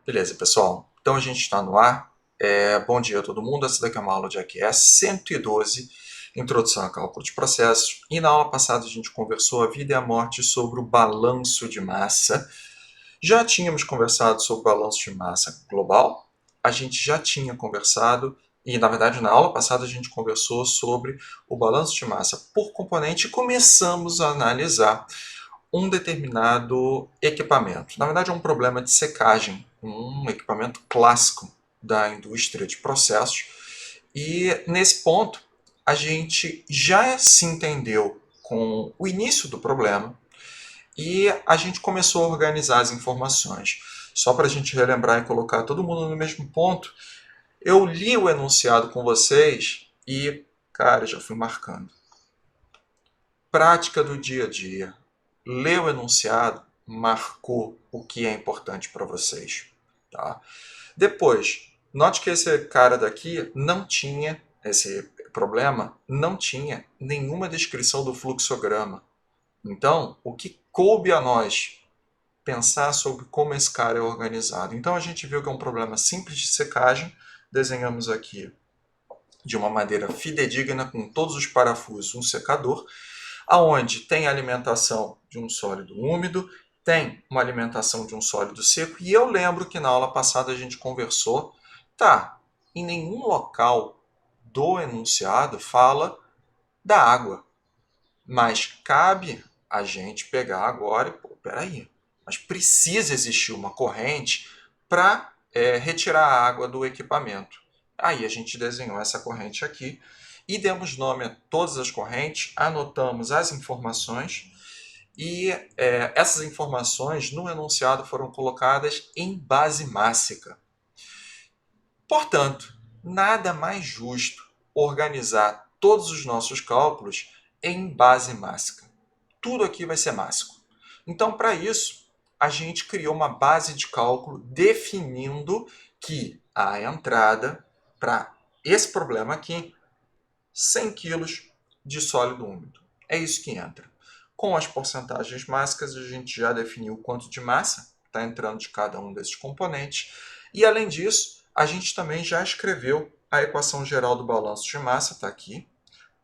Beleza, pessoal. Então a gente está no ar. Bom dia a todo mundo. Essa daqui é uma aula de AQS 112, Introdução a Cálculo de Processos. E na aula passada a gente conversou a vida e a morte sobre o balanço de massa. Já tínhamos conversado sobre o balanço de massa global. A gente já tinha conversado, e na verdade na aula passada a gente conversou sobre o balanço de massa por componente e começamos a analisar um determinado equipamento. Na verdade, é um problema de secagem, um equipamento clássico da indústria de processos. E nesse ponto, a gente já se entendeu com o início do problema e a gente começou a organizar as informações. Só para a gente relembrar e colocar todo mundo no mesmo ponto, eu li o enunciado com vocês e, cara, já fui marcando. Prática do dia a dia. Leu o enunciado, marcou o que é importante para vocês. Tá? Depois, note que esse cara daqui não tinha, esse problema não tinha nenhuma descrição do fluxograma. Então, o que coube a nós pensar sobre como esse cara é organizado? Então, a gente viu que é um problema simples de secagem, desenhamos aqui de uma maneira fidedigna, com todos os parafusos, um secador, aonde tem a alimentação de um sólido úmido, tem uma alimentação de um sólido seco, e eu lembro que na aula passada a gente conversou, em nenhum local do enunciado fala da água, mas cabe a gente pegar agora e, peraí, mas precisa existir uma corrente para retirar a água do equipamento. Aí a gente desenhou essa corrente aqui e demos nome a todas as correntes, anotamos as informações e essas informações no enunciado foram colocadas em base mássica. Portanto, nada mais justo organizar todos os nossos cálculos em base mássica. Tudo aqui vai ser mássico. Então, para isso, a gente criou uma base de cálculo definindo que a entrada para esse problema aqui, 100 kg de sólido úmido. É isso que entra. Com as porcentagens mássicas, a gente já definiu quanto de massa está entrando de cada um desses componentes. E, além disso, a gente também já escreveu a equação geral do balanço de massa, está aqui,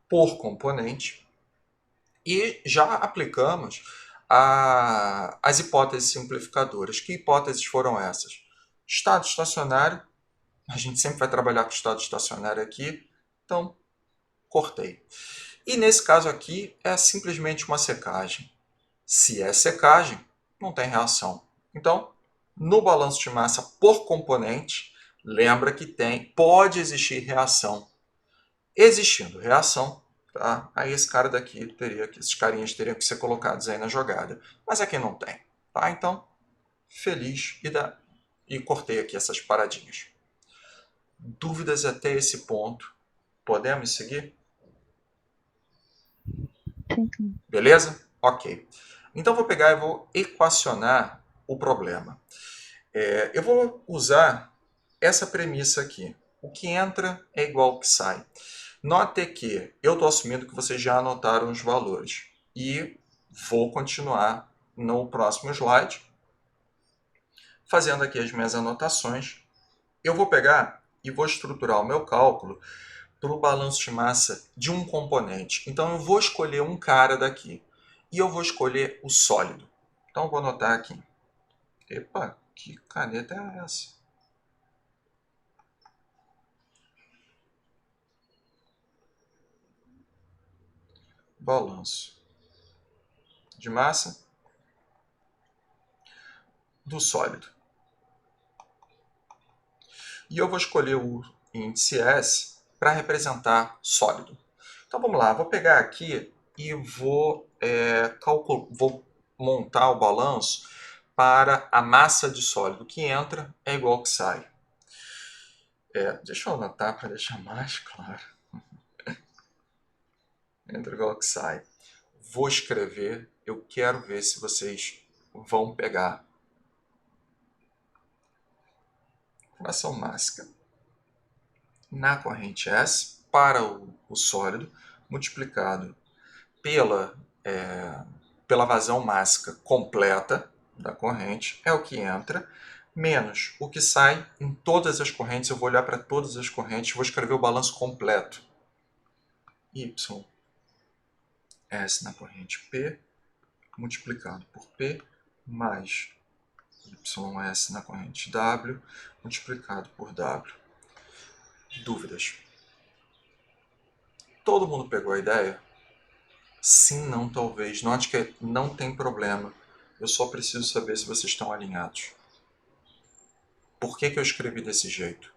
por componente. E já aplicamos as hipóteses simplificadoras. Que hipóteses foram essas? Estado estacionário. A gente sempre vai trabalhar com estado estacionário aqui. Então, cortei. E nesse caso aqui é simplesmente uma secagem. Se é secagem, não tem reação. Então, no balanço de massa por componente, lembra que pode existir reação. Existindo reação, tá? Aí esse cara daqui esses carinhas teriam que ser colocados aí na jogada. Mas aqui não tem, tá? Então, feliz e cortei aqui essas paradinhas. Dúvidas até esse ponto? Podemos seguir? Sim. Beleza? Ok. Então vou pegar e vou equacionar o problema. Eu vou usar essa premissa aqui. O que entra é igual ao que sai. Note que eu estou assumindo que vocês já anotaram os valores. E vou continuar no próximo slide, fazendo aqui as minhas anotações. Eu vou pegar e vou estruturar o meu cálculo para o balanço de massa de um componente. Então eu vou escolher um cara daqui. E eu vou escolher o sólido. Então eu vou anotar aqui. Epa, que caneta é essa? Balanço de massa do sólido. E eu vou escolher o índice S para representar sólido. Então vamos lá, vou pegar aqui e vou montar o balanço para a massa de sólido. O que entra é igual ao que sai. Deixa eu anotar para deixar mais claro. Entra igual ao que sai. Vou escrever, eu quero ver se vocês vão pegar. Fração mássica na corrente S para o sólido, multiplicado pela, pela vazão mássica completa da corrente, é o que entra, menos o que sai em todas as correntes. Eu vou olhar para todas as correntes, vou escrever o balanço completo. YS na corrente P, multiplicado por P, mais YS na corrente W, multiplicado por W. Dúvidas? Todo mundo pegou a ideia? Sim, não, talvez. Note que não tem problema. Eu só preciso saber se vocês estão alinhados. Por que eu escrevi desse jeito?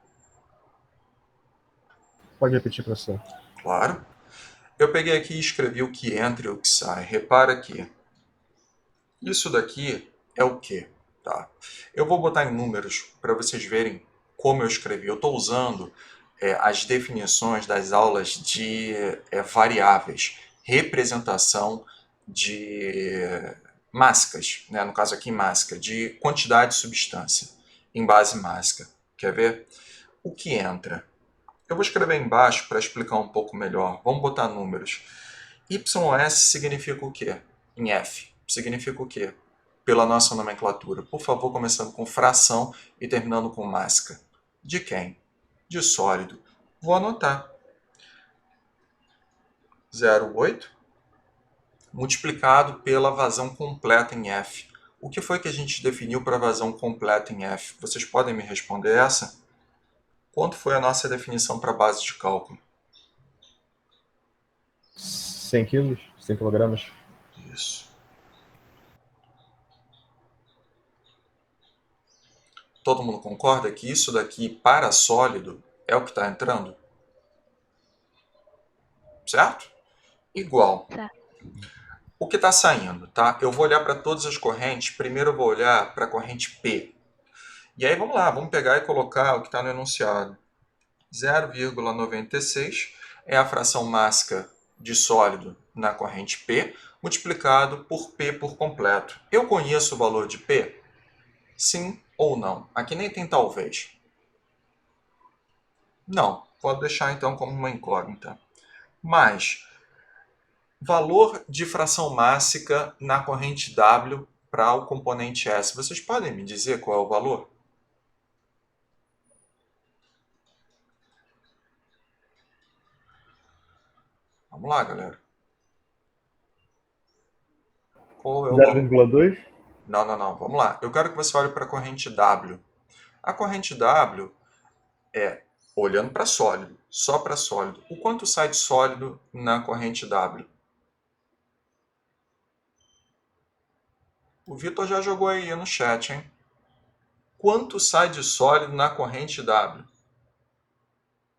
Pode repetir, professor. Claro. Eu peguei aqui e escrevi o que entra e o que sai. Repara que isso daqui é o que? Tá? Eu vou botar em números para vocês verem como eu escrevi. Eu estou usando as definições das aulas de variáveis, representação de mássicas, né? No caso aqui mássica, de quantidade de substância em base mássica. Quer ver? O que entra? Eu vou escrever embaixo para explicar um pouco melhor. Vamos botar números. YS significa o quê? Em F. Significa o quê? Pela nossa nomenclatura. Por favor, começando com fração e terminando com mássica. De quem? De sólido. Vou anotar. 0,8 multiplicado pela vazão completa em F. O que foi que a gente definiu para vazão completa em F? Vocês podem me responder essa? Quanto foi a nossa definição para base de cálculo? 100 quilos? 100 quilogramas? Isso. Todo mundo concorda que isso daqui para sólido é o que está entrando? Certo? Igual. Tá. O que está saindo, tá? Eu vou olhar para todas as correntes. Primeiro eu vou olhar para a corrente P. E aí vamos lá, vamos pegar e colocar o que está no enunciado. 0,96 é a fração mássica de sólido na corrente P, multiplicado por P por completo. Eu conheço o valor de P? Sim ou não? Aqui nem tem talvez. Não, pode deixar então como uma incógnita. Mas, valor de fração mássica na corrente W para o componente S. Vocês podem me dizer qual é o valor? Vamos lá, galera. Qual é o valor? 0,2? Não, não, não. Vamos lá. Eu quero que você olhe para a corrente W. A corrente W é olhando para sólido, só para sólido. O quanto sai de sólido na corrente W? O Vitor já jogou aí no chat, hein? Quanto sai de sólido na corrente W?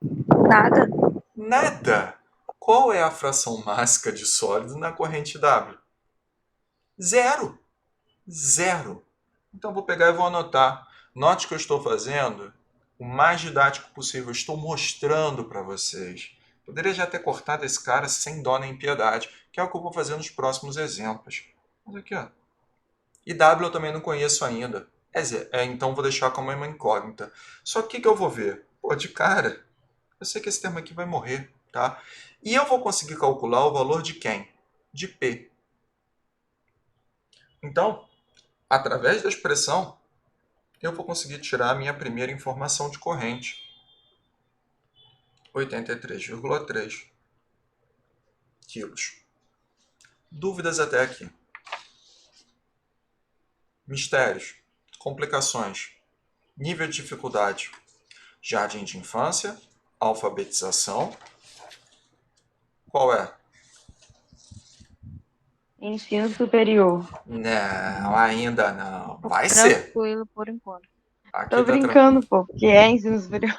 Nada. Nada! Qual é a fração mássica de sólido na corrente W? Zero! Zero! Então vou pegar e vou anotar. Note que eu estou fazendo o mais didático possível. Eu estou mostrando para vocês. Poderia já ter cortado esse cara sem dó nem piedade, que é o que eu vou fazer nos próximos exemplos. Mas aqui, ó. E W eu também não conheço ainda. Então vou deixar como uma incógnita. Só que o que eu vou ver? Pô, de cara, eu sei que esse termo aqui vai morrer, tá? E eu vou conseguir calcular o valor de quem? De P. Então, através da expressão, eu vou conseguir tirar a minha primeira informação de corrente. 83,3 quilos. Dúvidas até aqui? Mistérios, complicações, nível de dificuldade, jardim de infância, alfabetização. Qual é? Ensino superior. Não, ainda não. Vai ser. Tranquilo por enquanto. Aqui Tô tá tranquilo. brincando, pô, porque é ensino superior.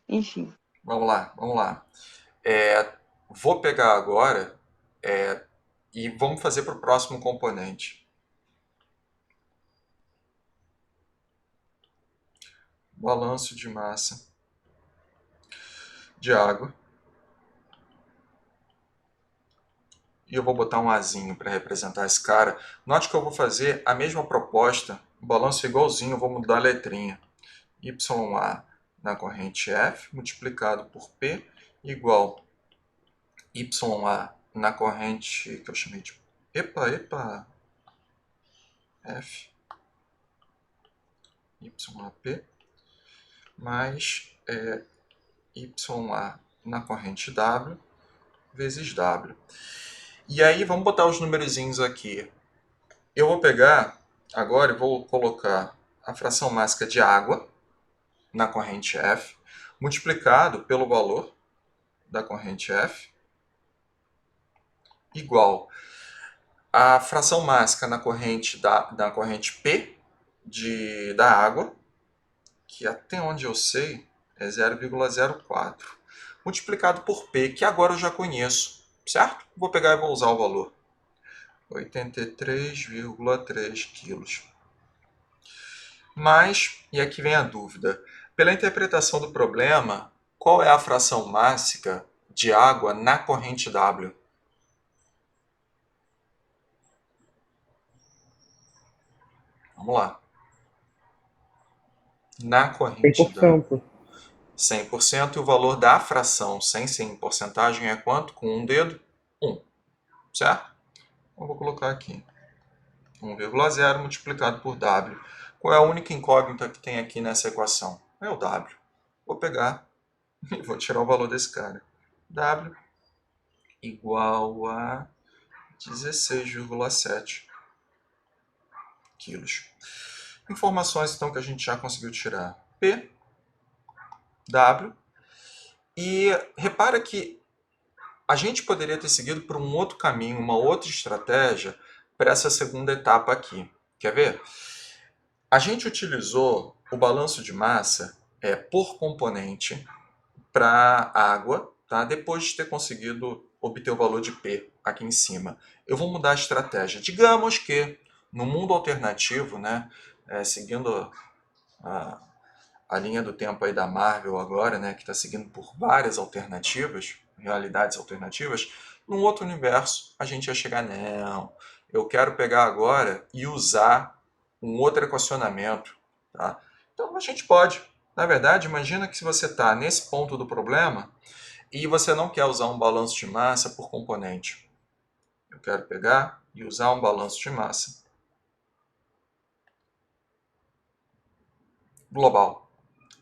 Enfim. Vamos lá, vamos lá. Vou pegar agora e vamos fazer para o próximo componente. Balanço de massa de água. E eu vou botar um azinho para representar esse cara. Note que eu vou fazer a mesma proposta, o balanço é igualzinho, eu vou mudar a letrinha. YA na corrente F multiplicado por P igual YA na corrente que eu chamei de F YAP, mais YA na corrente W, vezes W. E aí, vamos botar os numerozinhos aqui. Eu vou pegar, agora, e vou colocar a fração mássica de água na corrente F, multiplicado pelo valor da corrente F, igual a fração mássica na corrente P da água, que até onde eu sei é 0,04, multiplicado por P, que agora eu já conheço, certo? Vou pegar e vou usar o valor. 83,3 quilos. Mas, e aqui vem a dúvida, pela interpretação do problema, qual é a fração mássica de água na corrente W? Vamos lá. Na corrente W. 100%. 100%, e o valor da fração sem ser em porcentagem é quanto? Com um dedo? 1. Certo? Eu vou colocar aqui. 1,0 multiplicado por W. Qual é a única incógnita que tem aqui nessa equação? É o W. Vou pegar e vou tirar o valor desse cara. W igual a 16,7 quilos. Informações então que a gente já conseguiu tirar. P, W. E repara que a gente poderia ter seguido por um outro caminho, uma outra estratégia para essa segunda etapa aqui. Quer ver? A gente utilizou o balanço de massa por componente para água, tá? Depois de ter conseguido obter o valor de P aqui em cima. Eu vou mudar a estratégia. Digamos que no mundo alternativo, né, seguindo a linha do tempo aí da Marvel agora, né, que está seguindo por várias alternativas, realidades alternativas, num outro universo a gente ia chegar, não, eu quero pegar agora e usar um outro equacionamento. Tá? Então a gente pode. Na verdade, imagina que se você está nesse ponto do problema e você não quer usar um balanço de massa por componente. Eu quero pegar e usar um balanço de massa global.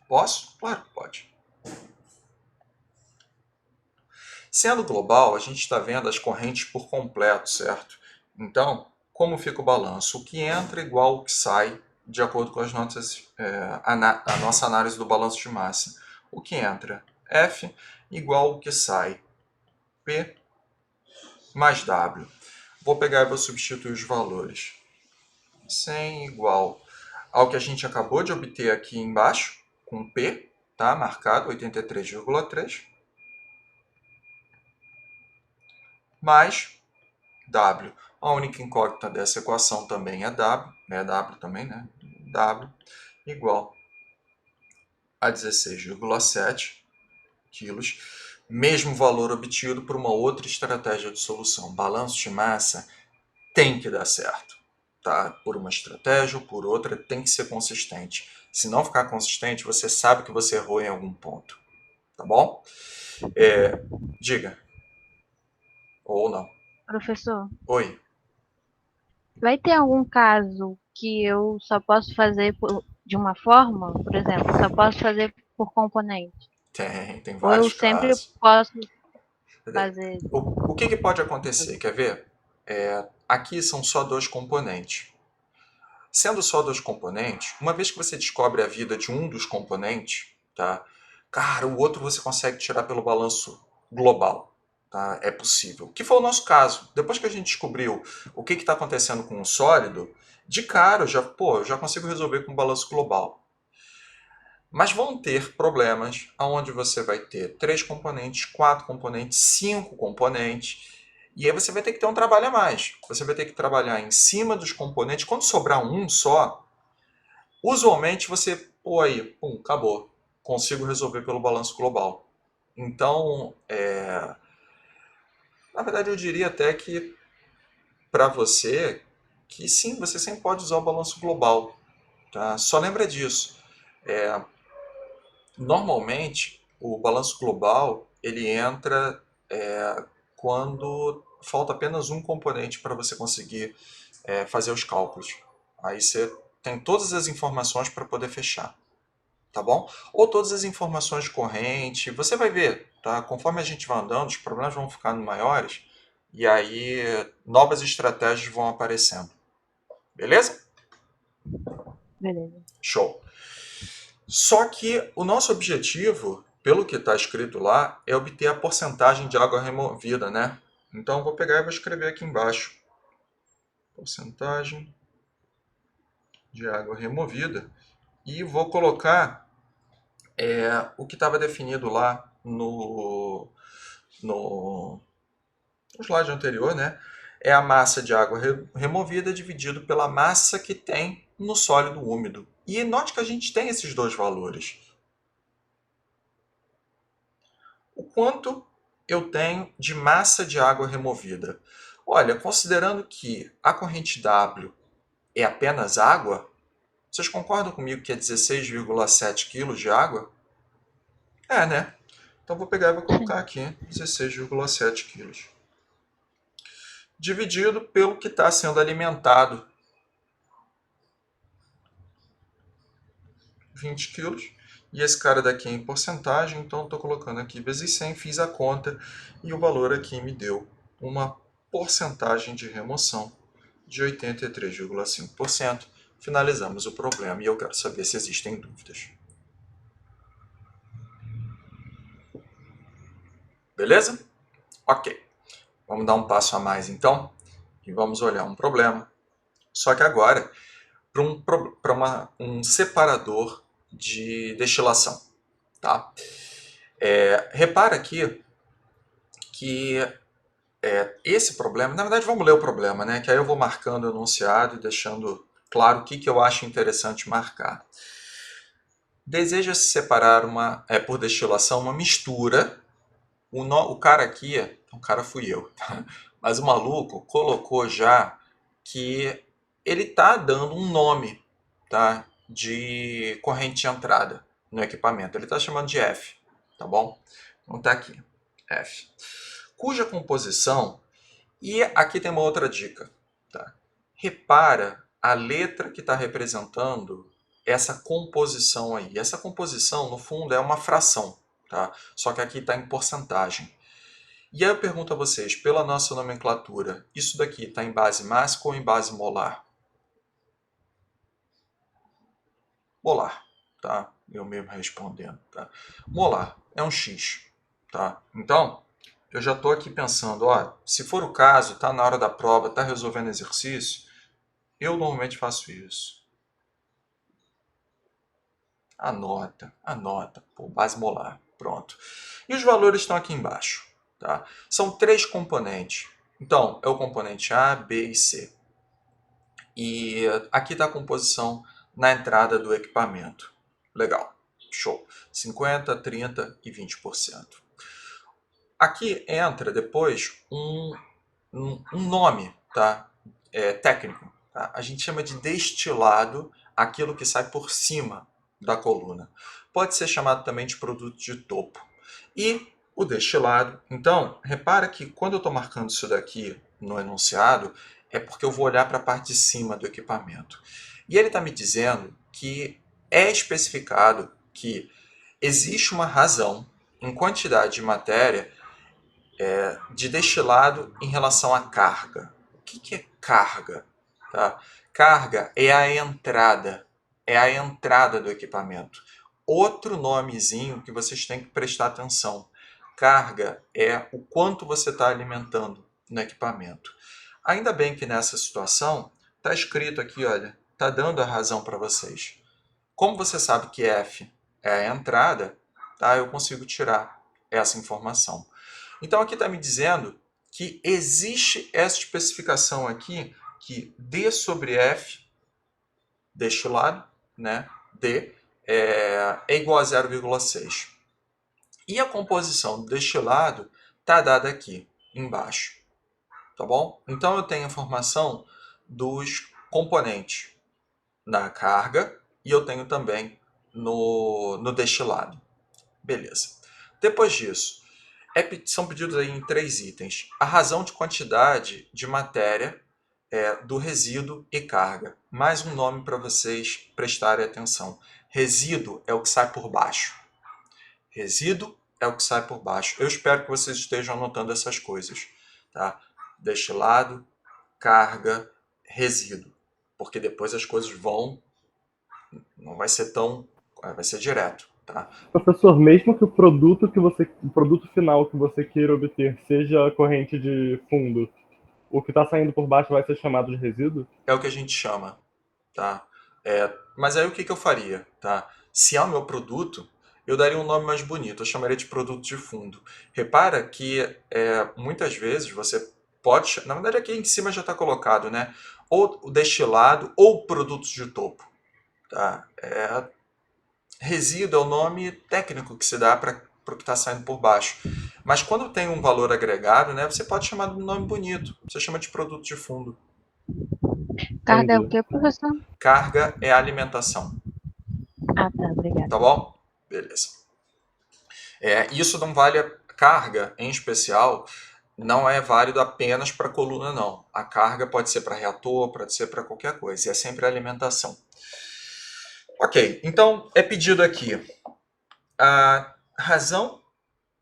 Posso? Claro que pode. Sendo global, a gente está vendo as correntes por completo, certo? Então, como fica o balanço? O que entra é igual ao que sai, de acordo com as nossas, a nossa análise do balanço de massa. O que entra? F igual ao que sai. P mais W. Vou pegar e vou substituir os valores. 100 igual ao que a gente acabou de obter aqui embaixo, com P, tá? Marcado, 83,3. Mais W. A única incógnita dessa equação também é W também, né? W igual a 16,7 quilos, mesmo valor obtido por uma outra estratégia de solução. Balanço de massa tem que dar certo, tá? Por uma estratégia ou por outra, tem que ser consistente. Se não ficar consistente, você sabe que você errou em algum ponto, tá bom? Diga. Ou não. Professor, Oi. vai ter algum caso que eu só posso fazer de uma forma? Por exemplo, só posso fazer por componente? Tem Ou eu vários sempre casos. posso fazer? O que pode acontecer? Quer ver? Aqui são só dois componentes. Sendo só dois componentes, uma vez que você descobre a vida de um dos componentes, tá? Cara, o outro você consegue tirar pelo balanço global. Tá? É possível. Que foi o nosso caso. Depois que a gente descobriu o que está acontecendo com o sólido, de cara eu já consigo resolver com o balanço global. Mas vão ter problemas onde você vai ter 3 componentes, 4 componentes, 5 componentes. E aí você vai ter que ter um trabalho a mais. Você vai ter que trabalhar em cima dos componentes. Quando sobrar um só, usualmente você, acabou. Consigo resolver pelo balanço global. Então, na verdade eu diria até que para você, que sim, você sempre pode usar o balanço global. Tá? Só lembra disso. Normalmente, o balanço global ele entra quando falta apenas um componente para você conseguir fazer os cálculos. Aí você tem todas as informações para poder fechar, tá bom? Ou todas as informações de corrente, você vai ver, tá? Conforme a gente vai andando, os problemas vão ficando maiores e aí novas estratégias vão aparecendo. Beleza? Beleza. Show. Só que o nosso objetivo, pelo que está escrito lá, é obter a porcentagem de água removida, né? Então eu vou pegar e vou escrever aqui embaixo. Porcentagem de água removida. E vou colocar o que estava definido lá no slide anterior, né? É a massa de água removida dividido pela massa que tem no sólido úmido. E note que a gente tem esses dois valores. O quanto eu tenho de massa de água removida? Olha, considerando que a corrente W é apenas água, vocês concordam comigo que é 16,7 kg de água? É, né? Então vou pegar e vou colocar aqui 16,7 kg. Dividido pelo que está sendo alimentado. 20 kg. E esse cara daqui é em porcentagem, então estou colocando aqui vezes 100, fiz a conta e o valor aqui me deu uma porcentagem de remoção de 83,5%. Finalizamos o problema e eu quero saber se existem dúvidas. Beleza? Ok. Vamos dar um passo a mais então e vamos olhar um problema. Só que agora para um separador de destilação. Tá? Repara aqui que esse problema, na verdade vamos ler o problema, né? Que aí eu vou marcando o enunciado e deixando claro o que eu acho interessante marcar. Deseja-se separar por destilação uma mistura. O cara aqui, o cara fui eu, tá? Mas o maluco colocou já que ele está dando um nome, tá? De corrente de entrada no equipamento. Ele está chamando de F, tá bom? Então tá aqui, F. Cuja composição, e aqui tem uma outra dica, tá? Repara a letra que está representando essa composição aí. Essa composição, no fundo, é uma fração, tá? Só que aqui está em porcentagem. E aí eu pergunto a vocês, pela nossa nomenclatura, isso daqui está em base mássica ou em base molar? Molar, tá? Eu mesmo respondendo, tá? Molar é um X, tá? Então, eu já estou aqui pensando, ó, se for o caso, está na hora da prova, está resolvendo exercício, eu normalmente faço isso. Anota, pô, base molar, pronto. E os valores estão aqui embaixo, tá? São 3 componentes. Então, é o componente A, B e C. E aqui está a composição na entrada do equipamento. Legal, show. 50%, 30% e 20%. Aqui entra depois um nome, tá? Técnico. Tá? A gente chama de destilado aquilo que sai por cima da coluna. Pode ser chamado também de produto de topo. E o destilado, então, repara que quando eu estou marcando isso daqui no enunciado, é porque eu vou olhar para a parte de cima do equipamento. E ele está me dizendo que é especificado que existe uma razão em quantidade de matéria de destilado em relação à carga. O que é carga? Tá? Carga é a entrada do equipamento. Outro nomezinho que vocês têm que prestar atenção. Carga é o quanto você está alimentando no equipamento. Ainda bem que nessa situação está escrito aqui, olha, está dando a razão para vocês. Como você sabe que F é a entrada, tá? Eu consigo tirar essa informação. Então aqui está me dizendo que existe essa especificação aqui que D sobre F, deste lado, né, D, é igual a 0,6. E a composição do destilado está dada aqui embaixo. Tá bom? Então eu tenho a informação dos componentes na carga e eu tenho também no destilado. Beleza. Depois disso, são pedidos aí em 3 itens. A razão de quantidade de matéria do resíduo e carga. mais um nome para vocês prestarem atenção. Resíduo é o que sai por baixo. Resíduo é o que sai por baixo. Eu espero que vocês estejam anotando essas coisas, tá? Destilado, carga, resíduo. Porque depois as coisas não vai ser tão, vai ser direto, tá? Professor, mesmo que o produto final que você queira obter seja a corrente de fundo, o que está saindo por baixo vai ser chamado de resíduo? É o que a gente chama, tá? Mas aí o que eu faria, tá? Se é o meu produto, eu daria um nome mais bonito, eu chamaria de produto de fundo. Repara que muitas vezes você pode, na verdade aqui em cima já está colocado, né? Ou o destilado ou produtos de topo, tá? Resíduo é o nome técnico que se dá para o que está saindo por baixo. Mas quando tem um valor agregado, né, você pode chamar de um nome bonito. Você chama de produto de fundo. Carga é o Entendi. quê, professor? Carga é alimentação. Ah, tá, obrigada. Tá bom? Beleza. Isso não vale a carga, em especial, não é válido apenas para coluna, não. A carga pode ser para reator, pode ser para qualquer coisa. E é sempre alimentação. Ok, então é pedido aqui a razão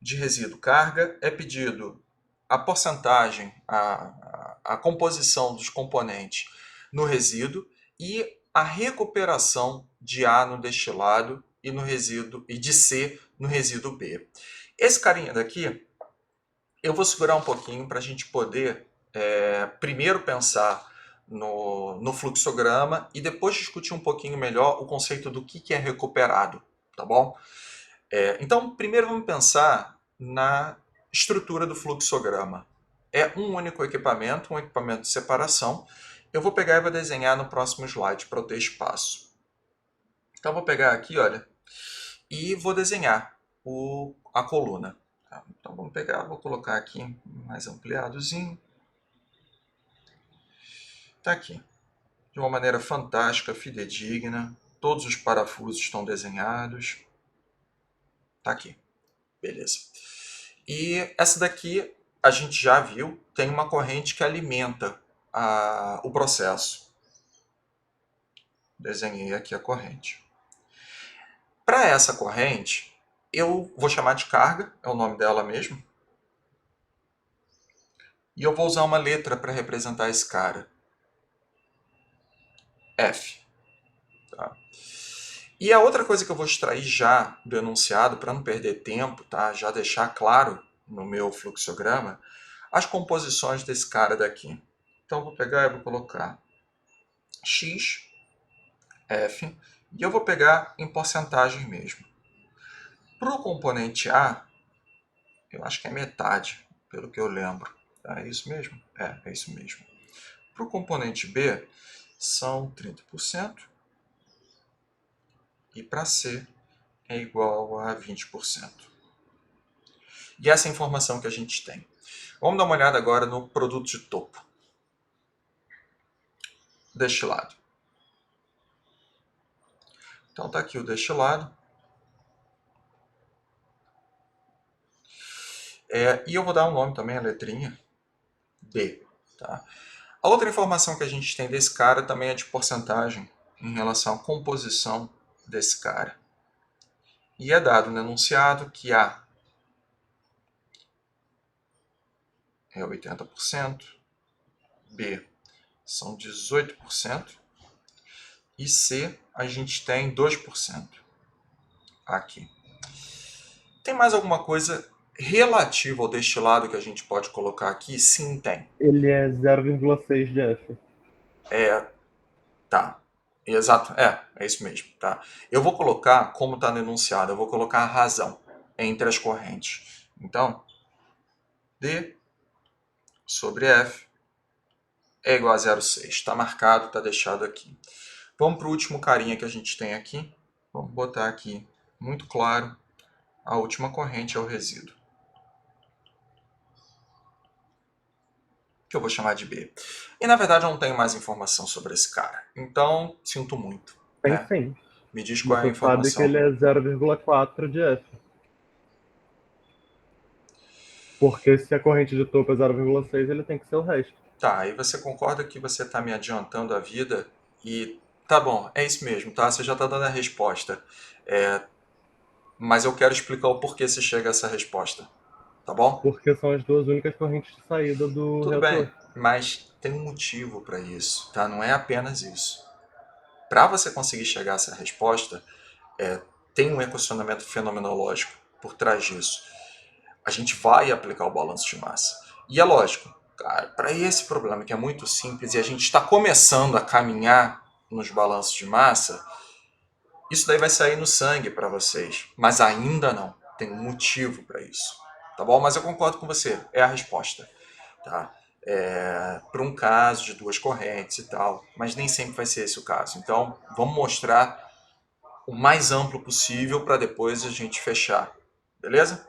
de resíduo carga, é pedido a porcentagem, a composição dos componentes no resíduo e a recuperação de A no destilado e no resíduo e de C no resíduo B. Esse carinha daqui, eu vou segurar um pouquinho para a gente poder primeiro pensar no fluxograma e depois discutir um pouquinho melhor o conceito do que é recuperado, tá bom? Então, primeiro vamos pensar na estrutura do fluxograma. É um único equipamento, um equipamento de separação. Eu vou pegar e vou desenhar no próximo slide para eu ter espaço. Então, eu vou pegar aqui, olha, e vou desenhar a coluna. Então, vamos pegar, vou colocar aqui mais ampliadozinho. Está aqui. De uma maneira fantástica, fidedigna. Todos os parafusos estão desenhados. Está aqui. Beleza. E essa daqui a gente já viu, tem uma corrente que alimenta o processo. Desenhei aqui a corrente. Para essa corrente, eu vou chamar de carga, é o nome dela mesmo. E eu vou usar uma letra para representar esse cara. F. Tá? E a outra coisa que eu vou extrair já do enunciado, para não perder tempo, tá? Já deixar claro no meu fluxograma, as composições desse cara daqui. Então eu vou pegar e vou colocar X, F, e eu vou pegar em porcentagem mesmo. Para o componente A, eu acho que é metade, pelo que eu lembro. É isso mesmo? É isso mesmo. Para o componente B, são 30%. E para C, é igual a 20%. E essa é a informação que a gente tem. Vamos dar uma olhada agora no produto de topo. Destilado. Então está aqui o destilado. E eu vou dar um nome também, a letrinha D. Tá? A outra informação que a gente tem desse cara também é de porcentagem em relação à composição desse cara. E é dado no enunciado que A é 80%, B são 18% e C a gente tem 2% aqui. Tem mais alguma coisa relativa ao destilado que a gente pode colocar aqui? Sim, tem. Ele é 0,6 de F. Tá. Exato. É isso mesmo. Tá. Eu vou colocar, como está no enunciado, eu vou colocar a razão entre as correntes. Então, D sobre F é igual a 0,6. Está marcado, está deixado aqui. Vamos para o último carinha que a gente tem aqui. Vamos botar aqui muito claro. A última corrente é o resíduo, que eu vou chamar de B. E na verdade eu não tenho mais informação sobre esse cara. Então, sinto muito. Tem Né? sim. Me diz qual é a Você sabe que informação. ele é 0,4 de F. Porque se a corrente de topo é 0,6, ele tem que ser o resto. Tá, aí você concorda que você está me adiantando a vida E tá bom, é isso mesmo, tá? Você já está dando a resposta. Mas eu quero explicar o porquê você chega a essa resposta, tá bom? Porque são as duas únicas correntes de saída do Tudo bem, reator. mas tem um motivo para isso, tá? Não é apenas isso. Para você conseguir chegar a essa resposta, tem um equacionamento fenomenológico por trás disso. A gente vai aplicar o balanço de massa. E é lógico, cara, para esse problema que é muito simples e a gente está começando a caminhar nos balanços de massa, isso daí vai sair no sangue para vocês, mas ainda não. Tem um motivo para isso, tá bom? Mas eu concordo com você, é a resposta, tá? Para um caso de duas correntes e tal, mas nem sempre vai ser esse o caso. Então, vamos mostrar o mais amplo possível para depois a gente fechar, beleza?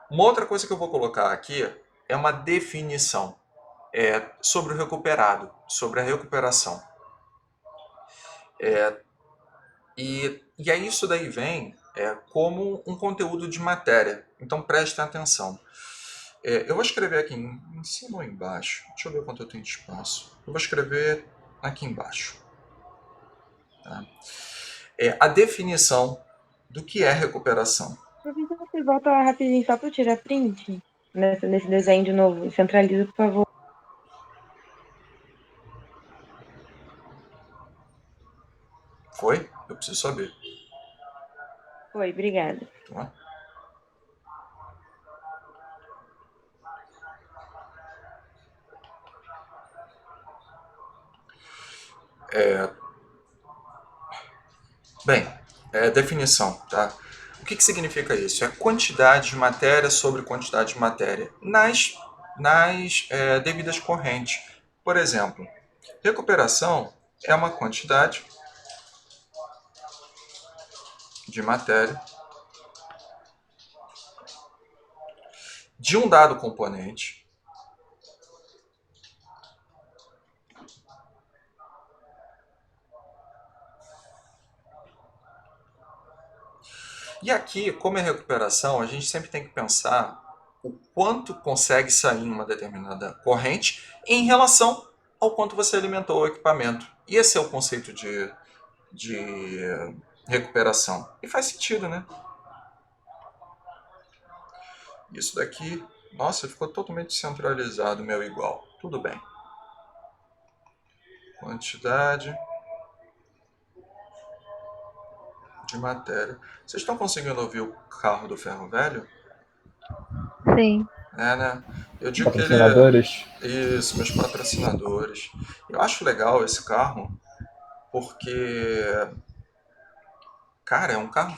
Uma outra coisa que eu vou colocar aqui é uma definição sobre o recuperado, sobre a recuperação. E aí isso daí vem como um conteúdo de matéria. Então prestem atenção. Eu vou escrever aqui em cima ou embaixo. Deixa eu ver quanto eu tenho de espaço. Eu vou escrever aqui embaixo. Tá? A definição do que é recuperação. Professor, você volta lá rapidinho só para eu tirar print nesse desenho de novo. Centraliza, por favor. Foi? Eu preciso saber. Foi, obrigada. Tá? Bem, definição, tá? O que significa isso? É quantidade de matéria sobre quantidade de matéria nas devidas correntes. Por exemplo, recuperação é uma quantidade de matéria de um dado componente e aqui, como é recuperação, a gente sempre tem que pensar o quanto consegue sair em uma determinada corrente em relação ao quanto você alimentou o equipamento. E esse é o conceito de recuperação. E faz sentido, né? Isso daqui, nossa, ficou totalmente centralizado, meu igual. Tudo bem. Quantidade de matéria. Vocês estão conseguindo ouvir o carro do ferro velho? Sim. Né? Eu digo que ele Patrocinadores? Isso, meus patrocinadores. Eu acho legal esse carro porque, cara, é um carro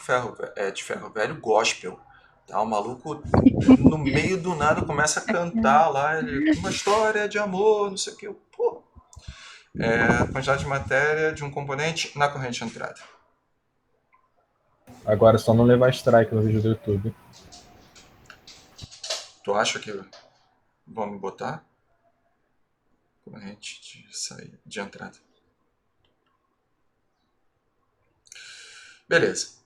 de ferro velho gospel. Tá? O maluco, no meio do nada, começa a cantar lá, uma história de amor, não sei o que. Pô, quantidade de matéria de um componente na corrente de entrada. Agora é só não levar strike no vídeo do YouTube. Tu acha que vão me botar? Corrente de saída, de entrada. Beleza.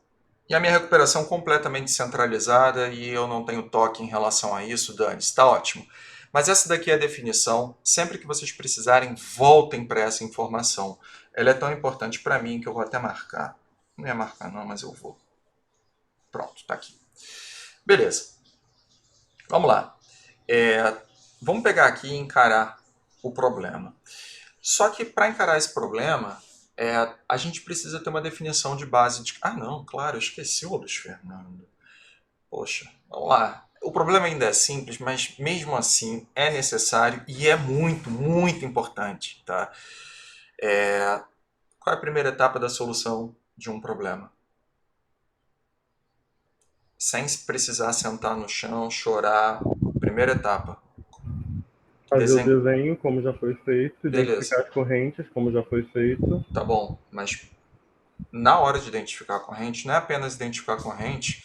E a minha recuperação completamente centralizada e eu não tenho toque em relação a isso, dane-se, está ótimo. Mas essa daqui é a definição. Sempre que vocês precisarem, voltem para essa informação. Ela é tão importante para mim que eu vou até marcar. Não ia marcar não, mas eu vou. Pronto, está aqui. Beleza. Vamos lá. Vamos pegar aqui e encarar o problema. Só que para encarar esse problema, a gente precisa ter uma definição de base de... Ah, não, claro, eu esqueci o Luiz Fernando. Poxa, vamos lá. O problema ainda é simples, mas mesmo assim é necessário e é muito, muito importante. Tá? Qual é a primeira etapa da solução de um problema? Sem precisar sentar no chão, chorar. Primeira etapa. Fazer o desenho, como já foi feito, Beleza. identificar as correntes, como já foi feito. Tá bom, mas na hora de identificar a corrente, não é apenas identificar a corrente,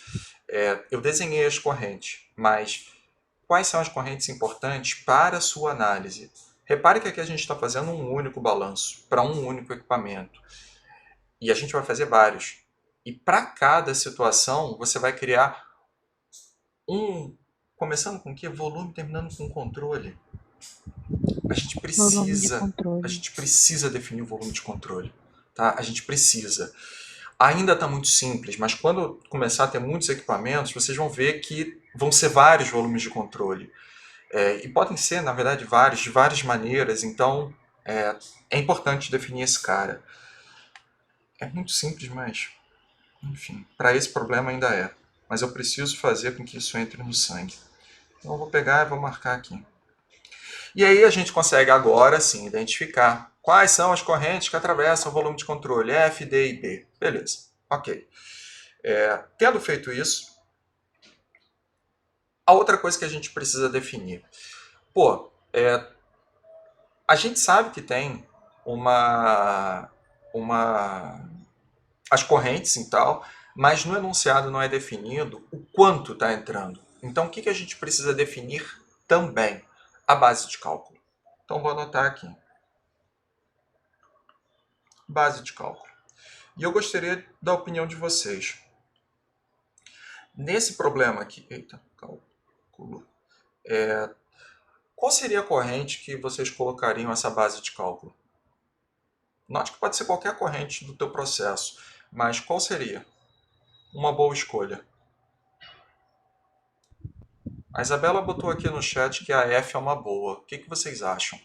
eu desenhei as correntes, mas quais são as correntes importantes para a sua análise? Repare que aqui a gente está fazendo um único balanço para um único equipamento. E a gente vai fazer vários. E para cada situação, você vai criar começando com o quê? Volume, terminando com controle. A gente Volume de precisa, controle. a gente precisa definir o volume de controle, tá? A gente precisa. Ainda está muito simples, mas quando começar a ter muitos equipamentos, vocês vão ver que vão ser vários volumes de controle. E podem ser, na verdade, vários, de várias maneiras, então é importante definir esse cara. É muito simples, mas, enfim, para esse problema ainda é. Mas eu preciso fazer com que isso entre no sangue. Então eu vou pegar e vou marcar aqui. E aí a gente consegue agora sim identificar quais são as correntes que atravessam o volume de controle F, D e B. Beleza, ok. Tendo feito isso, a outra coisa que a gente precisa definir. Pô, a gente sabe que tem as correntes e tal, mas no enunciado não é definido o quanto está entrando. Então o que a gente precisa definir também? A base de cálculo. Então vou anotar aqui. Base de cálculo. E eu gostaria da opinião de vocês. Nesse problema aqui, cálculo, qual seria a corrente que vocês colocariam essa base de cálculo? Note que pode ser qualquer corrente do teu processo, mas qual seria? Uma boa escolha. A Isabela botou aqui no chat que a F é uma boa. O que vocês acham?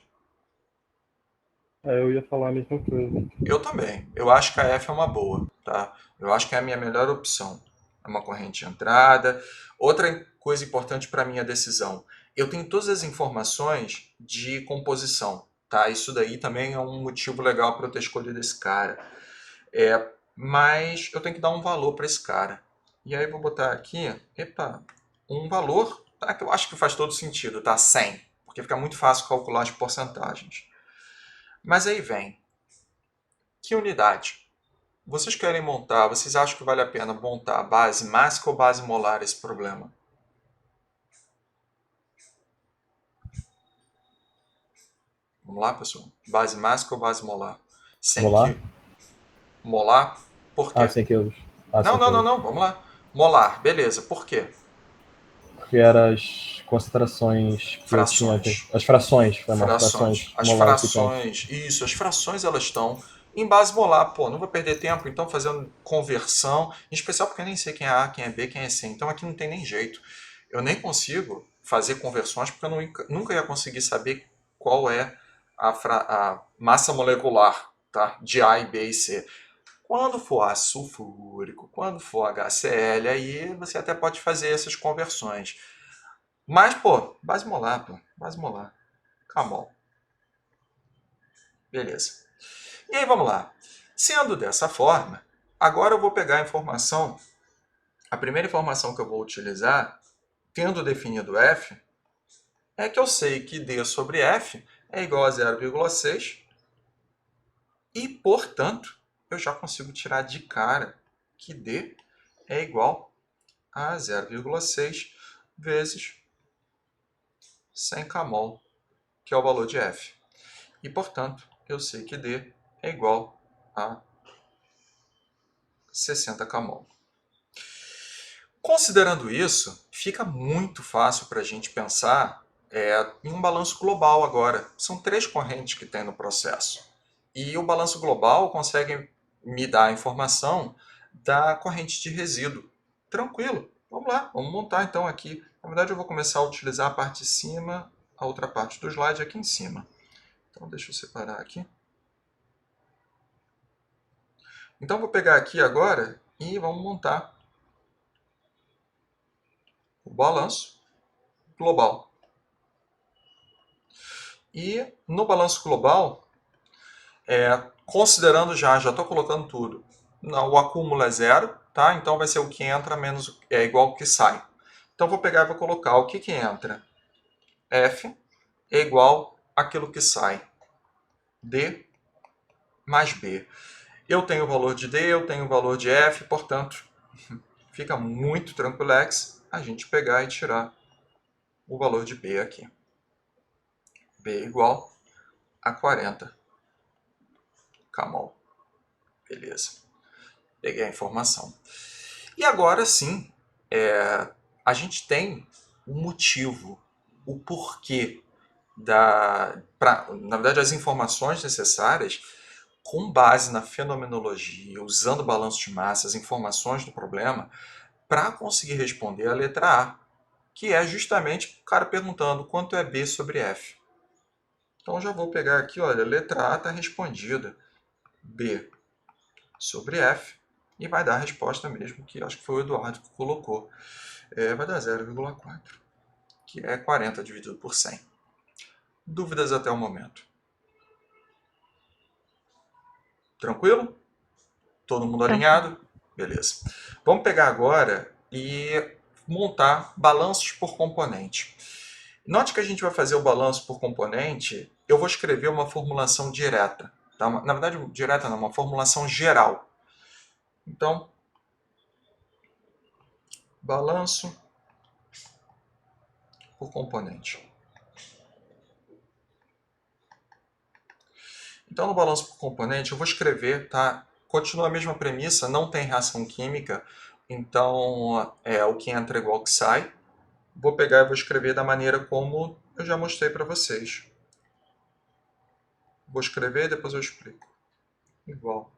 Eu ia falar a mesma coisa. Eu também. Eu acho que a F é uma boa, tá? Eu acho que é a minha melhor opção. É uma corrente de entrada. Outra coisa importante para minha decisão. Eu tenho todas as informações de composição, tá? Isso daí também é um motivo legal para eu ter escolhido esse cara. Mas eu tenho que dar um valor para esse cara. E aí eu vou botar aqui, um valor, tá? Que eu acho que faz todo sentido, tá? 100, porque fica muito fácil calcular as porcentagens. Mas aí vem, que unidade? Vocês querem montar, vocês acham que vale a pena montar base mássica ou base molar esse problema? Vamos lá, pessoal? Base mássica ou base molar? 100 Molar? quilos. Molar? Por Ah, quê? 100 quilos. Ah, Não, 100 não, não, quilos. não. Vamos lá. Molar, beleza. Por quê? Que eram as concentrações que eu tinha aqui. Frações. As frações, foi mal. Frações. Frações As molares que tem. frações, isso, as frações elas estão em base molar. Pô, não vou perder tempo então fazendo conversão, em especial porque eu nem sei quem é A, quem é B, quem é C. Então aqui não tem nem jeito. Eu nem consigo fazer conversões porque eu nunca ia conseguir saber qual é a massa molecular, tá? De A e B e C. Quando for ácido sulfúrico, quando for HCl, aí você até pode fazer essas conversões. Mas, pô, base molar, pô, base molar. Camol. Beleza. E aí vamos lá. Sendo dessa forma, agora eu vou pegar a informação, a primeira informação que eu vou utilizar, tendo definido f, é que eu sei que d sobre f é igual a 0,6 e, portanto, eu já consigo tirar de cara que d é igual a 0,6 vezes 100 kmol, que é o valor de f. E, portanto, eu sei que d é igual a 60 kmol. Considerando isso, fica muito fácil para a gente pensar em um balanço global agora. São 3 correntes que tem no processo. E o balanço global consegue me dar a informação da corrente de resíduo. Tranquilo, vamos lá, vamos montar então aqui. Na verdade eu vou começar a utilizar a parte de cima, a outra parte do slide aqui em cima. Então deixa eu separar aqui. Então vou pegar aqui agora e vamos montar o balanço global. E no balanço global, considerando já estou colocando tudo. O acúmulo é zero, tá? Então vai ser o que entra menos igual ao que sai. Então vou pegar e vou colocar o que entra. F é igual àquilo que sai. D mais B. Eu tenho o valor de D, eu tenho o valor de F, portanto, fica muito tranquilex a gente pegar e tirar o valor de B aqui. B igual a 40 kmol. Beleza. Peguei a informação. E agora sim, a gente tem o motivo, o porquê na verdade, as informações necessárias com base na fenomenologia, usando o balanço de massa, as informações do problema, para conseguir responder a letra A, que é justamente o cara perguntando quanto é B sobre F. Então, já vou pegar aqui, olha, a letra A está respondida. B sobre F, e vai dar a resposta mesmo, que acho que foi o Eduardo que colocou. Vai dar 0,4, que é 40 dividido por 100. Dúvidas até o momento? Tranquilo? Todo mundo alinhado? Beleza. Vamos pegar agora e montar balanços por componente. Note que a gente vai fazer o balanço por componente, eu vou escrever uma formulação direta. Tá? Na verdade, direta não, uma formulação geral. Então, balanço por componente. Então, no balanço por componente, eu vou escrever, tá? Continua a mesma premissa, não tem reação química, então o que entra é igual ao que sai. Vou pegar e vou escrever da maneira como eu já mostrei para vocês. Vou escrever e depois eu explico. Igual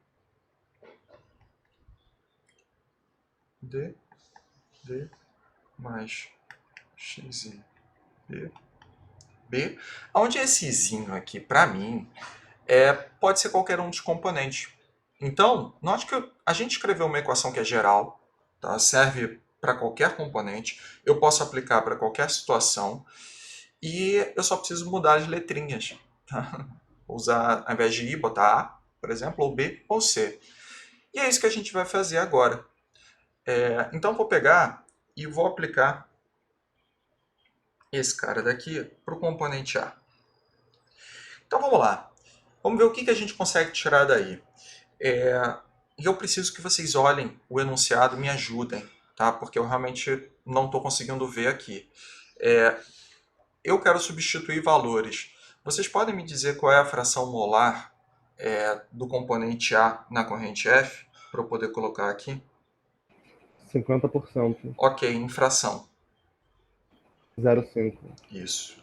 D mais XI B. Onde esse izinho aqui, para mim, pode ser qualquer um dos componentes. Então, note que a gente escreveu uma equação que é geral, tá? Serve para qualquer componente, eu posso aplicar para qualquer situação, e eu só preciso mudar as letrinhas. Tá? Usar, ao invés de I, botar A, por exemplo, ou B, ou C. E é isso que a gente vai fazer agora. Então, vou pegar e vou aplicar esse cara daqui para o componente A. Então, vamos lá. Vamos ver o que a gente consegue tirar daí. E eu preciso que vocês olhem o enunciado e me ajudem, tá? Porque eu realmente não estou conseguindo ver aqui. Eu quero substituir valores. Vocês podem me dizer qual é a fração molar do componente A na corrente F, para eu poder colocar aqui? 50%. Ok, em fração. 0,5. Isso.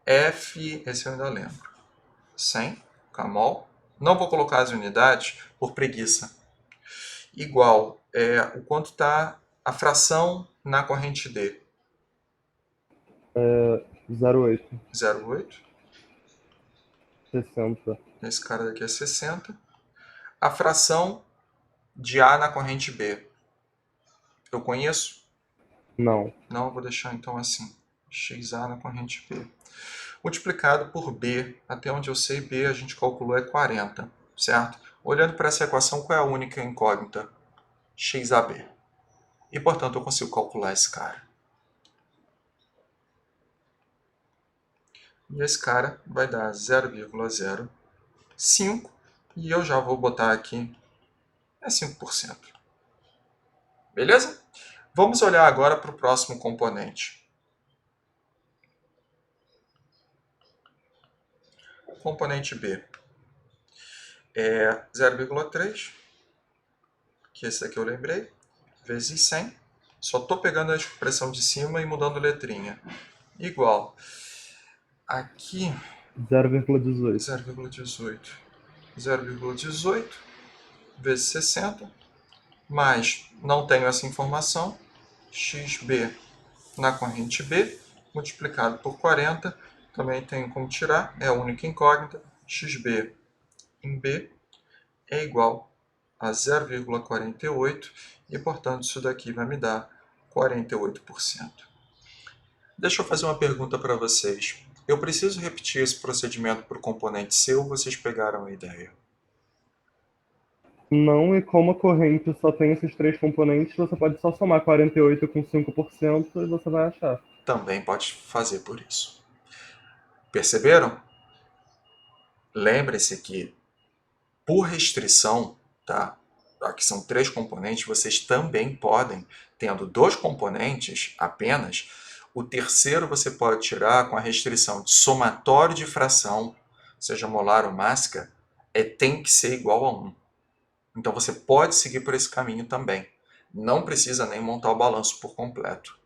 F, esse eu ainda lembro. 100, camol. Não vou colocar as unidades por preguiça. Igual, o quanto está a fração na corrente D? 0,8. 0,8. 60. Esse cara daqui é 60. A fração de A na corrente B. Eu conheço? Não. Não, eu vou deixar então assim. XA na corrente B. Multiplicado por B, até onde eu sei, B a gente calculou é 40, certo? Olhando para essa equação, qual é a única incógnita? XAB. E, portanto, eu consigo calcular esse cara. E esse cara vai dar 0,05 e eu já vou botar aqui 5%. Beleza? Vamos olhar agora para o próximo componente. Componente B é 0,3, que esse aqui eu lembrei, vezes 100. Só estou pegando a expressão de cima e mudando letrinha. Igual. Aqui, 0,18. 0,18. 0,18 vezes 60, mas não tenho essa informação. XB na corrente B, multiplicado por 40, também tenho como tirar, é a única incógnita. XB em B é igual a 0,48 e, portanto, isso daqui vai me dar 48%. Deixa eu fazer uma pergunta para vocês. Eu preciso repetir esse procedimento para o componente C ou vocês pegaram a ideia? Não, e como a corrente só tem esses três componentes, você pode só somar 48 com 5% e você vai achar. Também pode fazer por isso. Perceberam? Lembre-se que, por restrição, tá? Aqui são três componentes, vocês também podem, tendo dois componentes apenas, o terceiro você pode tirar com a restrição de somatório de fração, seja molar ou mássica, tem que ser igual a 1. Então você pode seguir por esse caminho também. Não precisa nem montar o balanço por completo.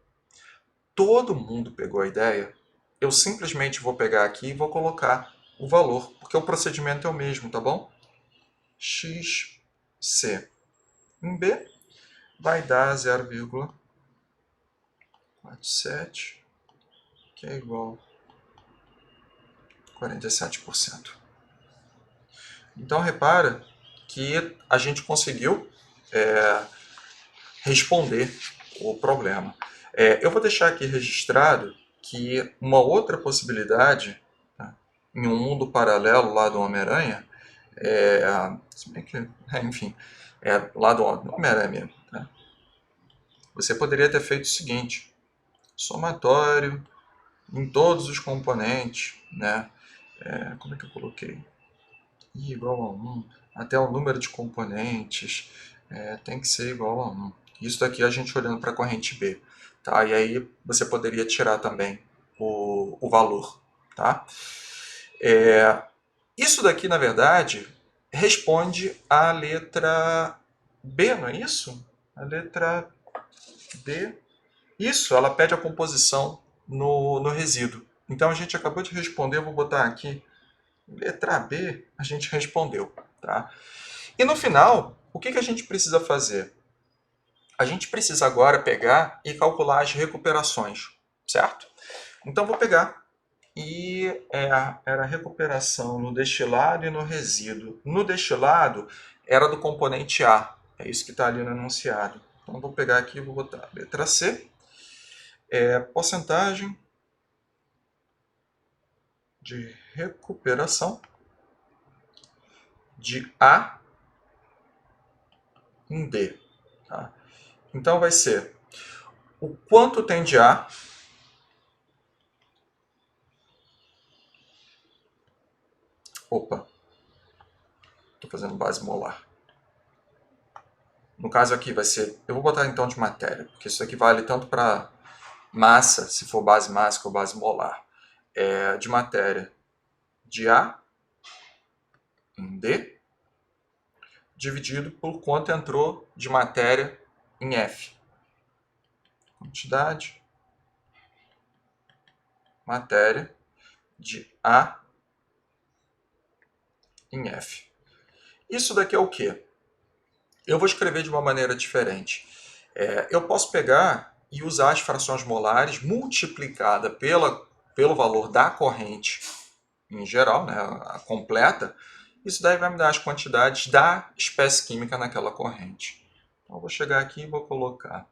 Todo mundo pegou a ideia? eu simplesmente vou pegar aqui e vou colocar o valor, porque o procedimento é o mesmo, tá bom? XC em B vai dar 0,47, que é igual a 47%. Então, repara que a gente conseguiu responder o problema. Eu vou deixar aqui registrado que uma outra possibilidade, tá, em um mundo paralelo lá do Homem-Aranha, se bem que, enfim, lá do Homem-Aranha mesmo, tá? Você poderia ter feito o seguinte: somatório em todos os componentes, né? Como é que eu coloquei? I igual a 1, até o número de componentes tem que ser igual a 1. Isso daqui a gente olhando para a corrente B, tá? E aí você poderia tirar também o valor, tá? Isso daqui, na verdade, responde à letra B, não é isso? A letra B. Isso, ela pede a composição no resíduo. Então a gente acabou de responder, eu vou botar aqui, letra B, a gente respondeu, tá? E no final, o que a gente precisa fazer? A gente precisa agora pegar e calcular as recuperações, certo? Então vou pegar e era recuperação no destilado e no resíduo. No destilado era do componente A, é isso que está ali no enunciado. Então vou pegar aqui e vou botar letra C, porcentagem de recuperação de A em D. Tá? Então vai ser o quanto tem de A estou fazendo base molar. No caso aqui vai ser, eu vou botar então de matéria, porque isso aqui vale tanto para massa, se for base mássica ou base molar. De matéria de A em D, dividido por quanto entrou de matéria em F. Quantidade, matéria de A em F. Isso daqui é o quê? Eu vou escrever de uma maneira diferente. Eu posso pegar e usar as frações molares multiplicada pelo valor da corrente em geral, né, a completa. Isso daí vai me dar as quantidades da espécie química naquela corrente. Então, eu vou chegar aqui e vou colocar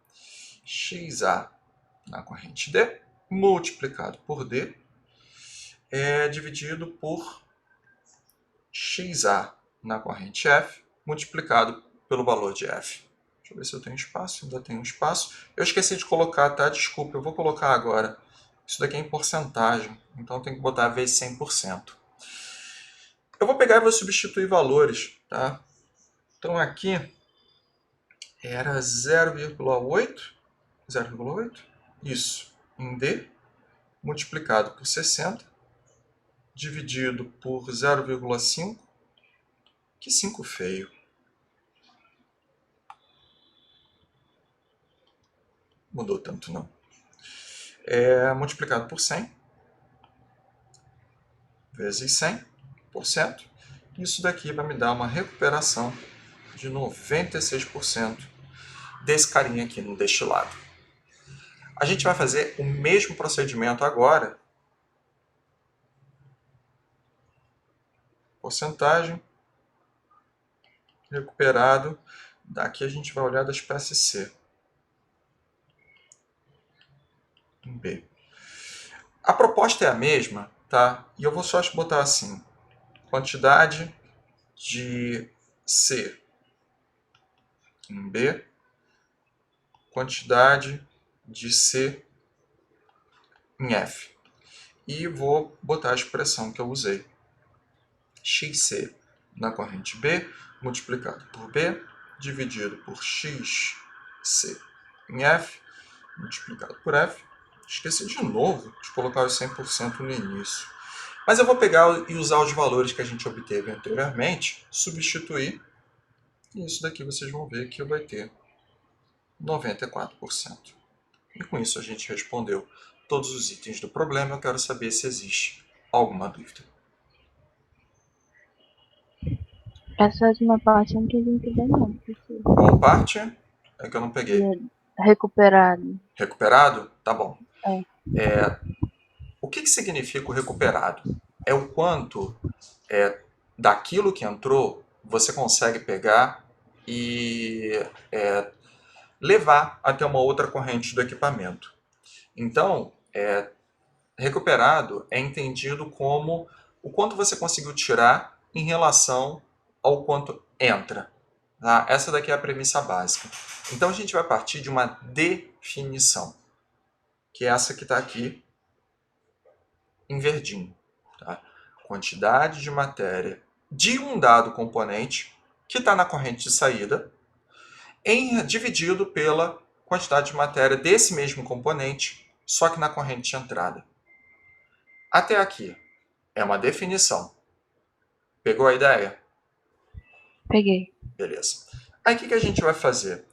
XA na corrente D, multiplicado por D, dividido por XA na corrente F, multiplicado pelo valor de F. Deixa eu ver se eu tenho espaço, ainda tenho espaço. Eu esqueci de colocar, tá? Desculpa, eu vou colocar agora. Isso daqui é em porcentagem, então tem que botar vezes 100%. Eu vou pegar e vou substituir valores, tá? Então aqui era 0,8, isso, em D, multiplicado por 60, dividido por 0,5, que 5 feio. Mudou tanto não. Multiplicado por 100, vezes 100%. Isso daqui vai me dar uma recuperação de 96% desse carinha aqui no destilado. A gente vai fazer o mesmo procedimento agora. Porcentagem recuperado. Daqui a gente vai olhar da espécie C. Em B. A proposta é a mesma, tá? E eu vou só botar assim: quantidade de C em B, quantidade de C em F. E vou botar a expressão que eu usei. XC na corrente B, multiplicado por B, dividido por XC em F, multiplicado por F. Esqueci de novo de colocar os 100% no início. Mas eu vou pegar e usar os valores que a gente obteve anteriormente, substituir, e isso daqui vocês vão ver que vai ter 94%. E com isso a gente respondeu todos os itens do problema. Eu quero saber se existe alguma dúvida. Essa última parte eu não entendi muito bem, não, professor. Qual parte? É que eu não peguei. Recuperado. Recuperado? Tá bom. É. O que significa o recuperado? É o quanto daquilo que entrou você consegue pegar e levar até uma outra corrente do equipamento. Então, recuperado é entendido como o quanto você conseguiu tirar em relação ao quanto entra. Tá? Essa daqui é a premissa básica. Então a gente vai partir de uma definição, que é essa que está aqui em verdinho. Tá? Quantidade de matéria de um dado componente que está na corrente de saída, dividido pela quantidade de matéria desse mesmo componente, só que na corrente de entrada. Até aqui é uma definição. Pegou a ideia? Peguei. Beleza. Aí o que a gente vai fazer?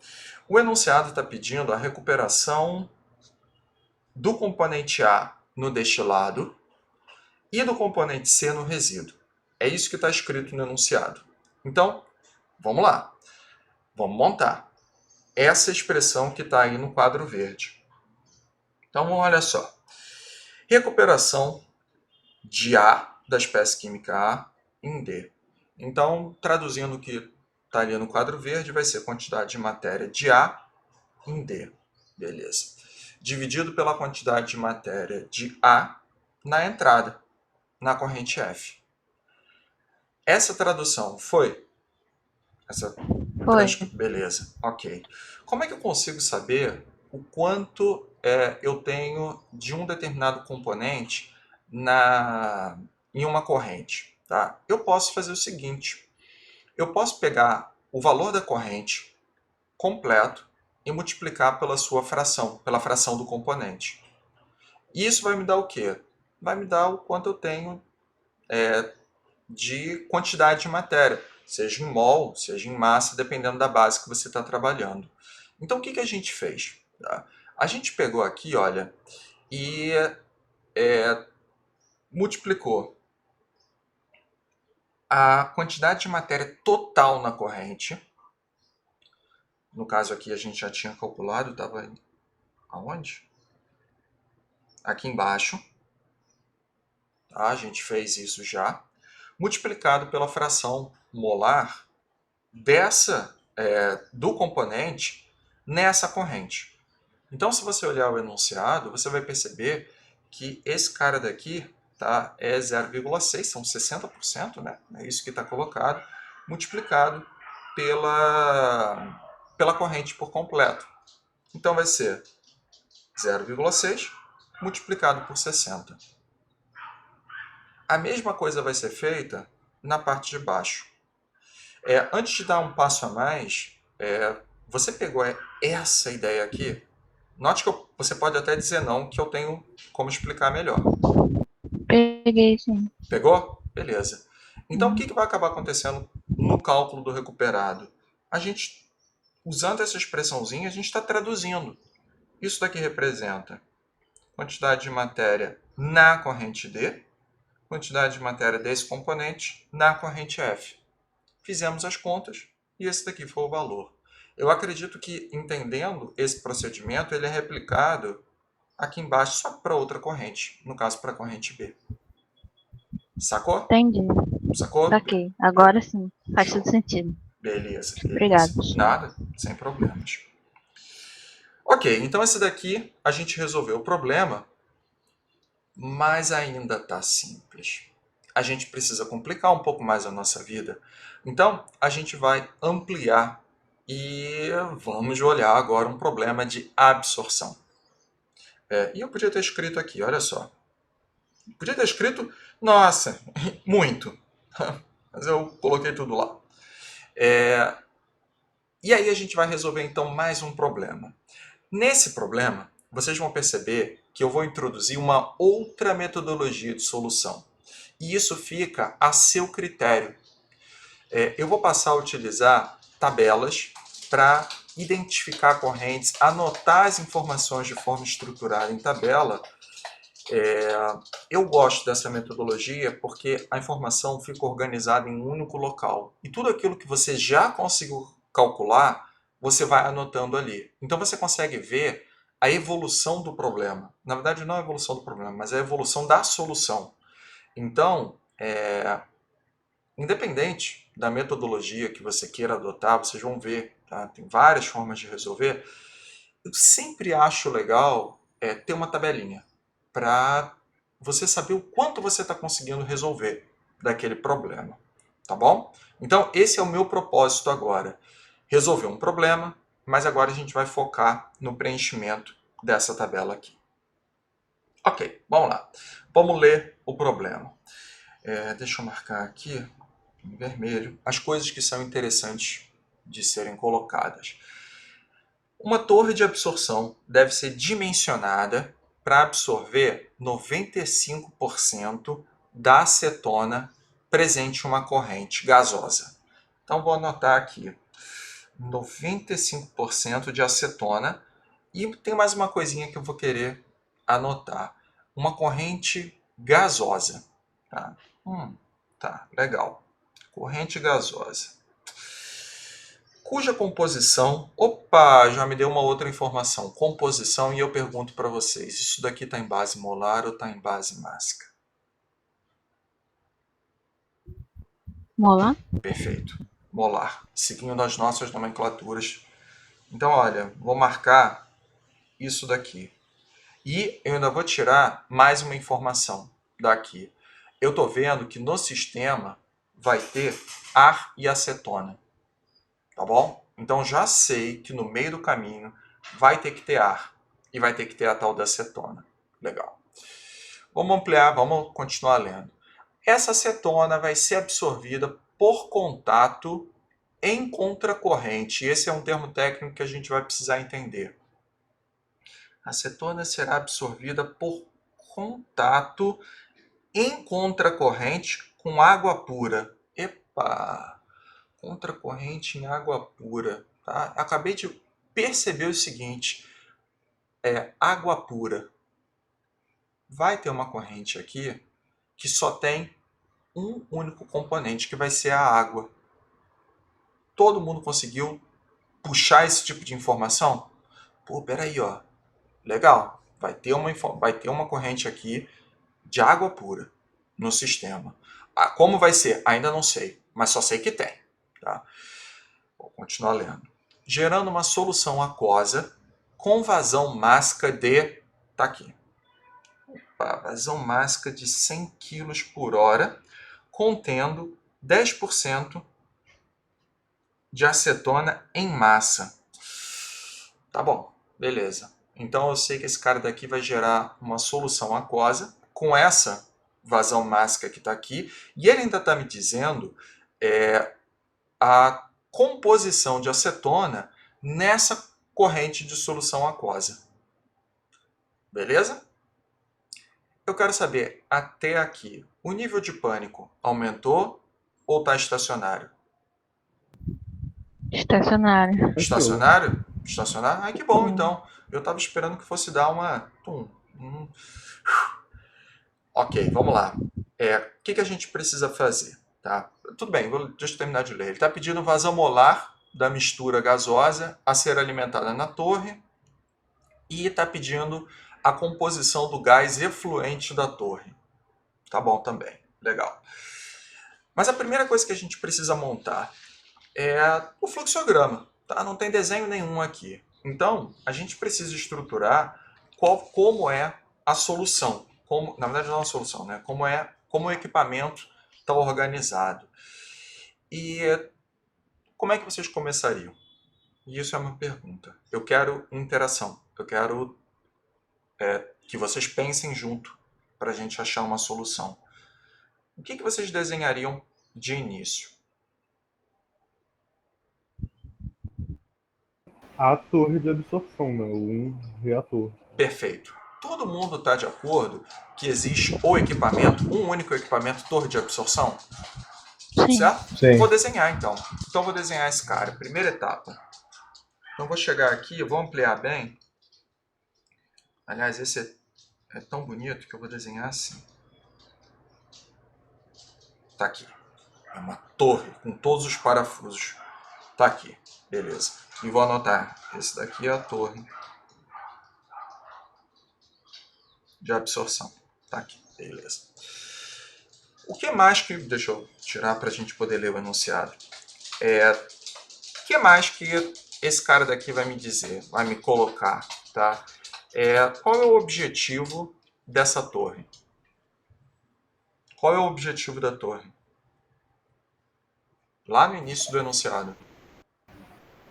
O enunciado está pedindo a recuperação do componente A no destilado e do componente C no resíduo. É isso que está escrito no enunciado. Então, vamos lá. Vamos montar essa expressão que está aí no quadro verde. Então, olha só. Recuperação de A, da espécie química A, em D. Então, traduzindo o que está ali no quadro verde, vai ser quantidade de matéria de A em D. Beleza. Dividido pela quantidade de matéria de A na entrada, na corrente F. Essa tradução foi? Foi. Beleza, ok. Como é que eu consigo saber o quanto eu tenho de um determinado componente em uma corrente? Tá? Eu posso fazer o seguinte. Eu posso pegar o valor da corrente completo e multiplicar pela sua fração, pela fração do componente. E isso vai me dar o quê? Vai me dar o quanto eu tenho de quantidade de matéria, seja em mol, seja em massa, dependendo da base que você está trabalhando. Então, o que a gente fez? Tá? A gente pegou aqui, olha, e multiplicou a quantidade de matéria total na corrente. No caso aqui, a gente já tinha calculado, estava aonde? Aqui embaixo. Tá? A gente fez isso já. Multiplicado pela fração molar do componente nessa corrente. Então, se você olhar o enunciado, você vai perceber que esse cara daqui é 0,6, são 60%, né? É isso que está colocado, multiplicado pela corrente por completo. Então, vai ser 0,6 multiplicado por 60. A mesma coisa vai ser feita na parte de baixo. Antes de dar um passo a mais, você pegou essa ideia aqui? Note que você pode até dizer não, que eu tenho como explicar melhor. Peguei, sim. Pegou? Beleza. Então, o que vai acabar acontecendo no cálculo do recuperado? A gente, usando essa expressãozinha, a gente está traduzindo. Isso daqui representa quantidade de matéria na corrente D, quantidade de matéria desse componente na corrente F. Fizemos as contas e esse daqui foi o valor. Eu acredito que, entendendo esse procedimento, ele é replicado aqui embaixo só para outra corrente, no caso para a corrente B. Sacou? Entendi. Sacou? Saquei. Agora sim. Faz todo sentido. Beleza. Obrigado. Nada, sem problemas. Ok, então esse daqui a gente resolveu o problema, mas ainda está simples. A gente precisa complicar um pouco mais a nossa vida. Então, a gente vai ampliar e vamos olhar agora um problema de absorção. E eu podia ter escrito aqui, olha só. Podia ter escrito, nossa, muito. Mas eu coloquei tudo lá. E aí a gente vai resolver então mais um problema. Nesse problema, vocês vão perceber que eu vou introduzir uma outra metodologia de solução. E isso fica a seu critério. Eu vou passar a utilizar tabelas para identificar correntes, anotar as informações de forma estruturada em tabela, eu gosto dessa metodologia porque a informação fica organizada em um único local. E tudo aquilo que você já conseguiu calcular, você vai anotando ali. Então você consegue ver a evolução do problema. Na verdade, não a evolução do problema, mas a evolução da solução. Então, independente da metodologia que você queira adotar, vocês vão ver, tá? Tem várias formas de resolver. Eu sempre acho legal ter uma tabelinha para você saber o quanto você está conseguindo resolver daquele problema, tá bom? Então, esse é o meu propósito agora. Resolver um problema, mas agora a gente vai focar no preenchimento dessa tabela aqui. Ok, vamos lá. Vamos ler o problema. Deixa eu marcar aqui, em vermelho, as coisas que são interessantes de serem colocadas. Uma torre de absorção deve ser dimensionada para absorver 95% da acetona presente em uma corrente gasosa. Então, vou anotar aqui 95% de acetona. E tem mais uma coisinha que eu vou querer anotar. Uma corrente gasosa. Tá, tá, legal. Corrente gasosa. Cuja composição... Opa, já me deu uma outra informação. Composição, e eu pergunto para vocês, isso daqui está em base molar ou está em base mássica? Molar? Perfeito. Molar. Seguindo as nossas nomenclaturas. Então, olha, vou marcar isso daqui. E eu ainda vou tirar mais uma informação daqui. Eu estou vendo que no sistema vai ter ar e acetona. Tá bom? Então já sei que no meio do caminho vai ter que ter ar e vai ter que ter a tal da acetona. Legal. Vamos ampliar, vamos continuar lendo. Essa acetona vai ser absorvida por contato em contracorrente. Esse é um termo técnico que a gente vai precisar entender. A acetona será absorvida por contato em contracorrente com água pura. Epa! Contracorrente em água pura. Tá? Acabei de perceber o seguinte. Água pura. Vai ter uma corrente aqui que só tem um único componente, que vai ser a água. Todo mundo conseguiu puxar esse tipo de informação? Pô, peraí, ó. Legal. Vai ter uma corrente aqui de água pura no sistema. Como vai ser? Ainda não sei, mas só sei que tem. Tá? Vou continuar lendo. Gerando uma solução aquosa com vazão mássica de... Tá aqui. Vazão mássica de 100 kg por hora, contendo 10% de acetona em massa. Tá bom, beleza. Então eu sei que esse cara daqui vai gerar uma solução aquosa com essa vazão mássica que está aqui. E ele ainda está me dizendo a composição de acetona nessa corrente de solução aquosa. Beleza? Eu quero saber, até aqui, o nível de pânico aumentou ou está estacionário? Estacionário. Estacionário? Estacionário? Ai, que bom, então. Eu estava esperando que fosse dar uma... Ok, vamos lá. O que a gente precisa fazer? Tá? Tudo bem, deixa eu terminar de ler. Ele está pedindo vazão molar da mistura gasosa a ser alimentada na torre e está pedindo a composição do gás efluente da torre. Tá bom também, legal. Mas a primeira coisa que a gente precisa montar é o fluxograma. Tá? Não tem desenho nenhum aqui. Então, a gente precisa estruturar como é a solução. Na verdade, não é uma solução, né? Como o equipamento está organizado. E como é que vocês começariam? E isso é uma pergunta. Eu quero interação. Eu quero que vocês pensem junto para a gente achar uma solução. O que vocês desenhariam de início? A torre de absorção, né? Um reator. Perfeito. Todo mundo está de acordo que existe o equipamento, um único equipamento, torre de absorção? Sim. Certo? Sim. Vou desenhar então. Então vou desenhar esse cara. Primeira etapa. Então, vou chegar aqui, vou ampliar bem. Aliás, esse é tão bonito que eu vou desenhar assim. Tá aqui. É uma torre com todos os parafusos. Tá aqui. Beleza. E vou anotar. Esse daqui é a torre de absorção. Tá aqui. Beleza. O que mais que... Deixa eu tirar para a gente poder ler o enunciado. O que mais que esse cara daqui vai me dizer? Vai me colocar, tá? Qual é o objetivo dessa torre? Qual é o objetivo da torre? Lá no início do enunciado.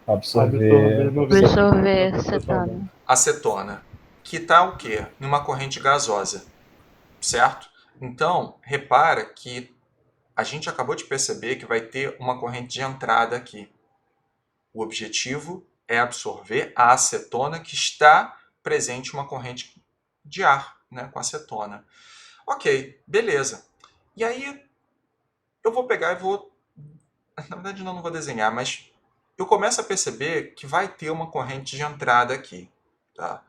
Absorver Absorver acetona. Acetona. Que está o quê? Numa corrente gasosa. Certo? Então, repara que a gente acabou de perceber que vai ter uma corrente de entrada aqui. O objetivo é absorver a acetona que está presente em uma corrente de ar, né, com acetona. Ok, beleza. E aí, eu vou pegar e vou... Na verdade, não vou desenhar, mas eu começo a perceber que vai ter uma corrente de entrada aqui. Tá?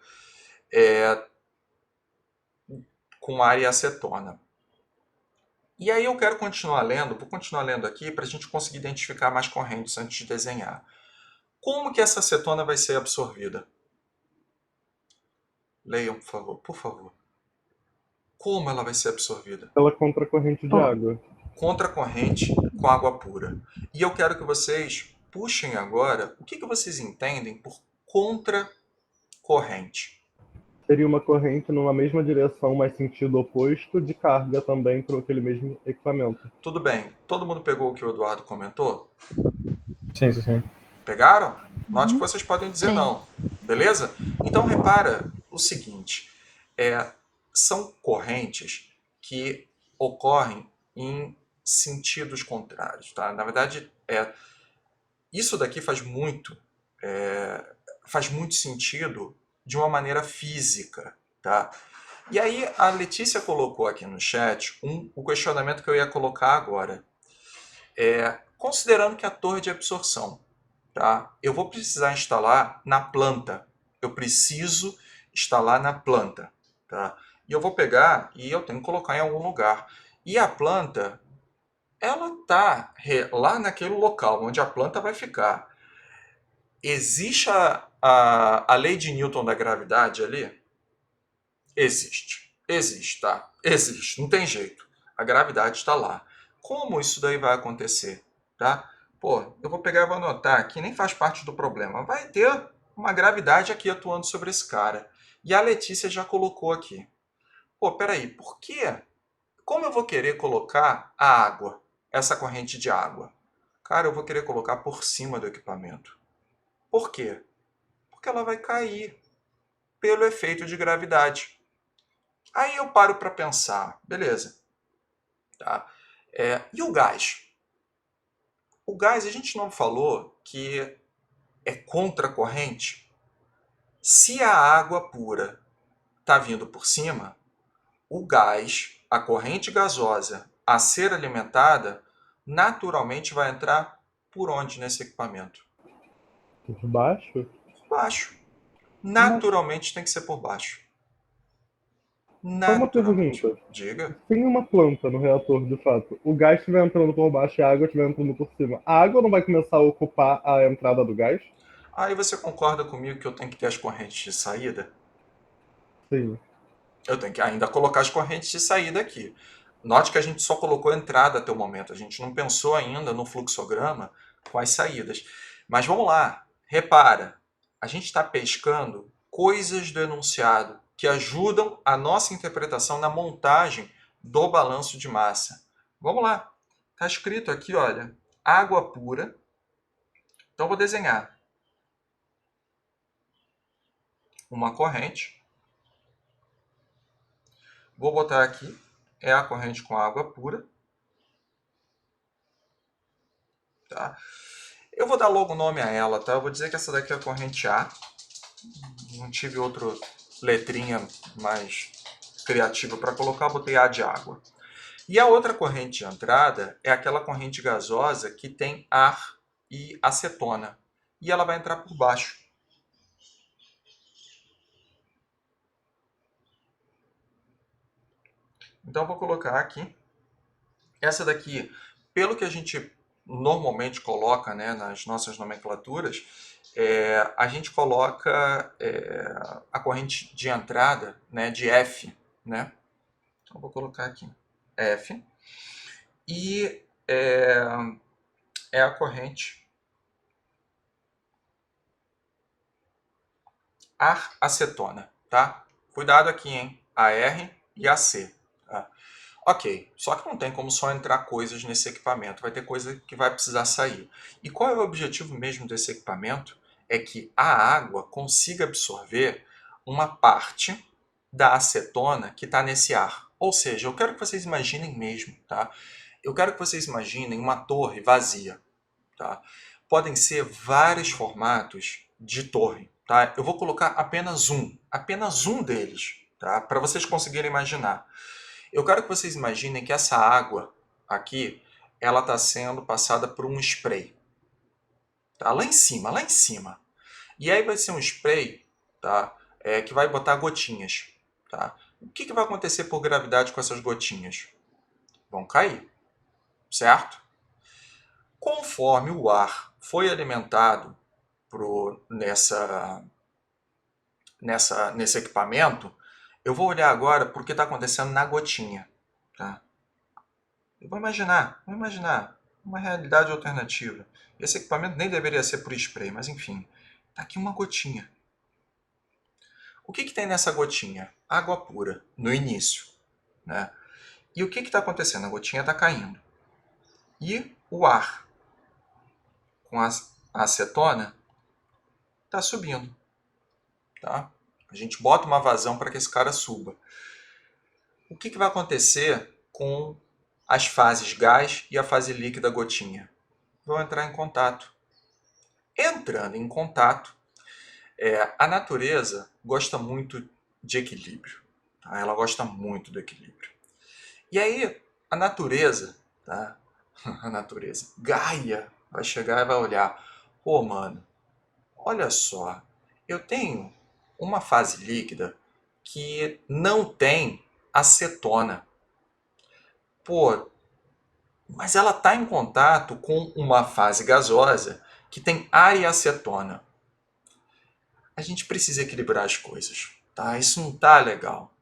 Com ar e acetona. E aí eu quero continuar lendo, vou continuar lendo aqui para a gente conseguir identificar mais correntes antes de desenhar. Como que essa acetona vai ser absorvida? Leiam, por favor, por favor. Como ela vai ser absorvida? Pela contracorrente de água. Contracorrente com água pura. E eu quero que vocês puxem agora o que vocês entendem por contracorrente. Seria uma corrente numa mesma direção, mas sentido oposto, de carga também para aquele mesmo equipamento. Tudo bem. Todo mundo pegou o que o Eduardo comentou? Sim. Pegaram? Note que vocês podem dizer Sim. não. Beleza? Então, repara o seguinte. São correntes que ocorrem em sentidos contrários. Tá? Na verdade, isso daqui faz muito sentido de uma maneira física. Tá? E aí, a Letícia colocou aqui no chat o questionamento que eu ia colocar agora. Considerando que a torre de absorção, tá? Eu vou precisar instalar na planta. Eu preciso instalar na planta. Tá? E eu vou pegar e eu tenho que colocar em algum lugar. E a planta, ela está lá naquele local onde a planta vai ficar. Existe a lei de Newton da gravidade ali? Existe. Existe, tá? Existe. Não tem jeito. A gravidade está lá. Como isso daí vai acontecer? Tá? Pô, eu vou pegar e vou anotar aqui, nem faz parte do problema. Vai ter uma gravidade aqui atuando sobre esse cara. E a Letícia já colocou aqui. Pô, peraí, por quê? Como eu vou querer colocar a água, essa corrente de água? Cara, eu vou querer colocar por cima do equipamento. Por quê? Porque ela vai cair pelo efeito de gravidade. Aí eu paro para pensar, beleza. Tá? E o gás? O gás, a gente não falou que é contracorrente? Se a água pura está vindo por cima, o gás, a corrente gasosa a ser alimentada, naturalmente vai entrar por onde nesse equipamento? Por baixo? Por baixo. Naturalmente tem que ser por baixo. Só uma Naturalmente. pergunta. Diga. Tem uma planta no reator, de fato. O gás estiver entrando por baixo e a água estiver entrando por cima. A água não vai começar a ocupar a entrada do gás? Aí você concorda comigo que eu tenho que ter as correntes de saída? Sim. Eu tenho que ainda colocar as correntes de saída aqui. Note que a gente só colocou a entrada até o momento. A gente não pensou ainda no fluxograma com as saídas. Mas vamos lá. Repara. A gente está pescando coisas do enunciado que ajudam a nossa interpretação na montagem do balanço de massa. Vamos lá. Está escrito aqui, olha, água pura. Então eu vou desenhar uma corrente. Vou botar aqui, é a corrente com água pura. Tá? Eu vou dar logo nome a ela, tá? Eu vou dizer que essa daqui é a corrente A. Não tive outra letrinha mais criativa para colocar, botei A de água. E a outra corrente de entrada é aquela corrente gasosa que tem ar e acetona. E ela vai entrar por baixo. Então eu vou colocar aqui. Essa daqui, pelo que a gente normalmente coloca, né, nas nossas nomenclaturas, a gente coloca a corrente de entrada, né, de F, né? Então, vou colocar aqui F. E é a corrente ar-acetona, tá? Cuidado aqui, hein? AR e AC. Tá? Ok, só que não tem como só entrar coisas nesse equipamento, vai ter coisa que vai precisar sair. E qual é o objetivo mesmo desse equipamento? É que a água consiga absorver uma parte da acetona que está nesse ar. Ou seja, eu quero que vocês imaginem mesmo, tá? Eu quero que vocês imaginem uma torre vazia, tá? Podem ser vários formatos de torre, tá? Eu vou colocar apenas um deles, tá? Para vocês conseguirem imaginar. Eu quero que vocês imaginem que essa água aqui, ela está sendo passada por um spray, tá? Lá em cima, lá em cima. E aí vai ser um spray, tá? Que vai botar gotinhas, tá? O que vai acontecer por gravidade com essas gotinhas? Vão cair, certo? Conforme o ar foi alimentado nesse equipamento, eu vou olhar agora para o que está acontecendo na gotinha, tá? Eu vou imaginar uma realidade alternativa. Esse equipamento nem deveria ser por spray, mas enfim, está aqui uma gotinha. O que tem nessa gotinha? Água pura, no início, né? E o que está acontecendo? A gotinha está caindo. E o ar com a acetona está subindo, tá? A gente bota uma vazão para que esse cara suba. O que vai acontecer com as fases gás e a fase líquida gotinha? Vão entrar em contato. Entrando em contato, a natureza gosta muito de equilíbrio. Tá? Ela gosta muito do equilíbrio. E aí, a natureza, tá? A natureza, Gaia, vai chegar e vai olhar. Pô, mano, olha só, eu tenho uma fase líquida que não tem acetona. Pô, mas ela está em contato com uma fase gasosa que tem ar e acetona. A gente precisa equilibrar as coisas, tá? Isso não tá legal.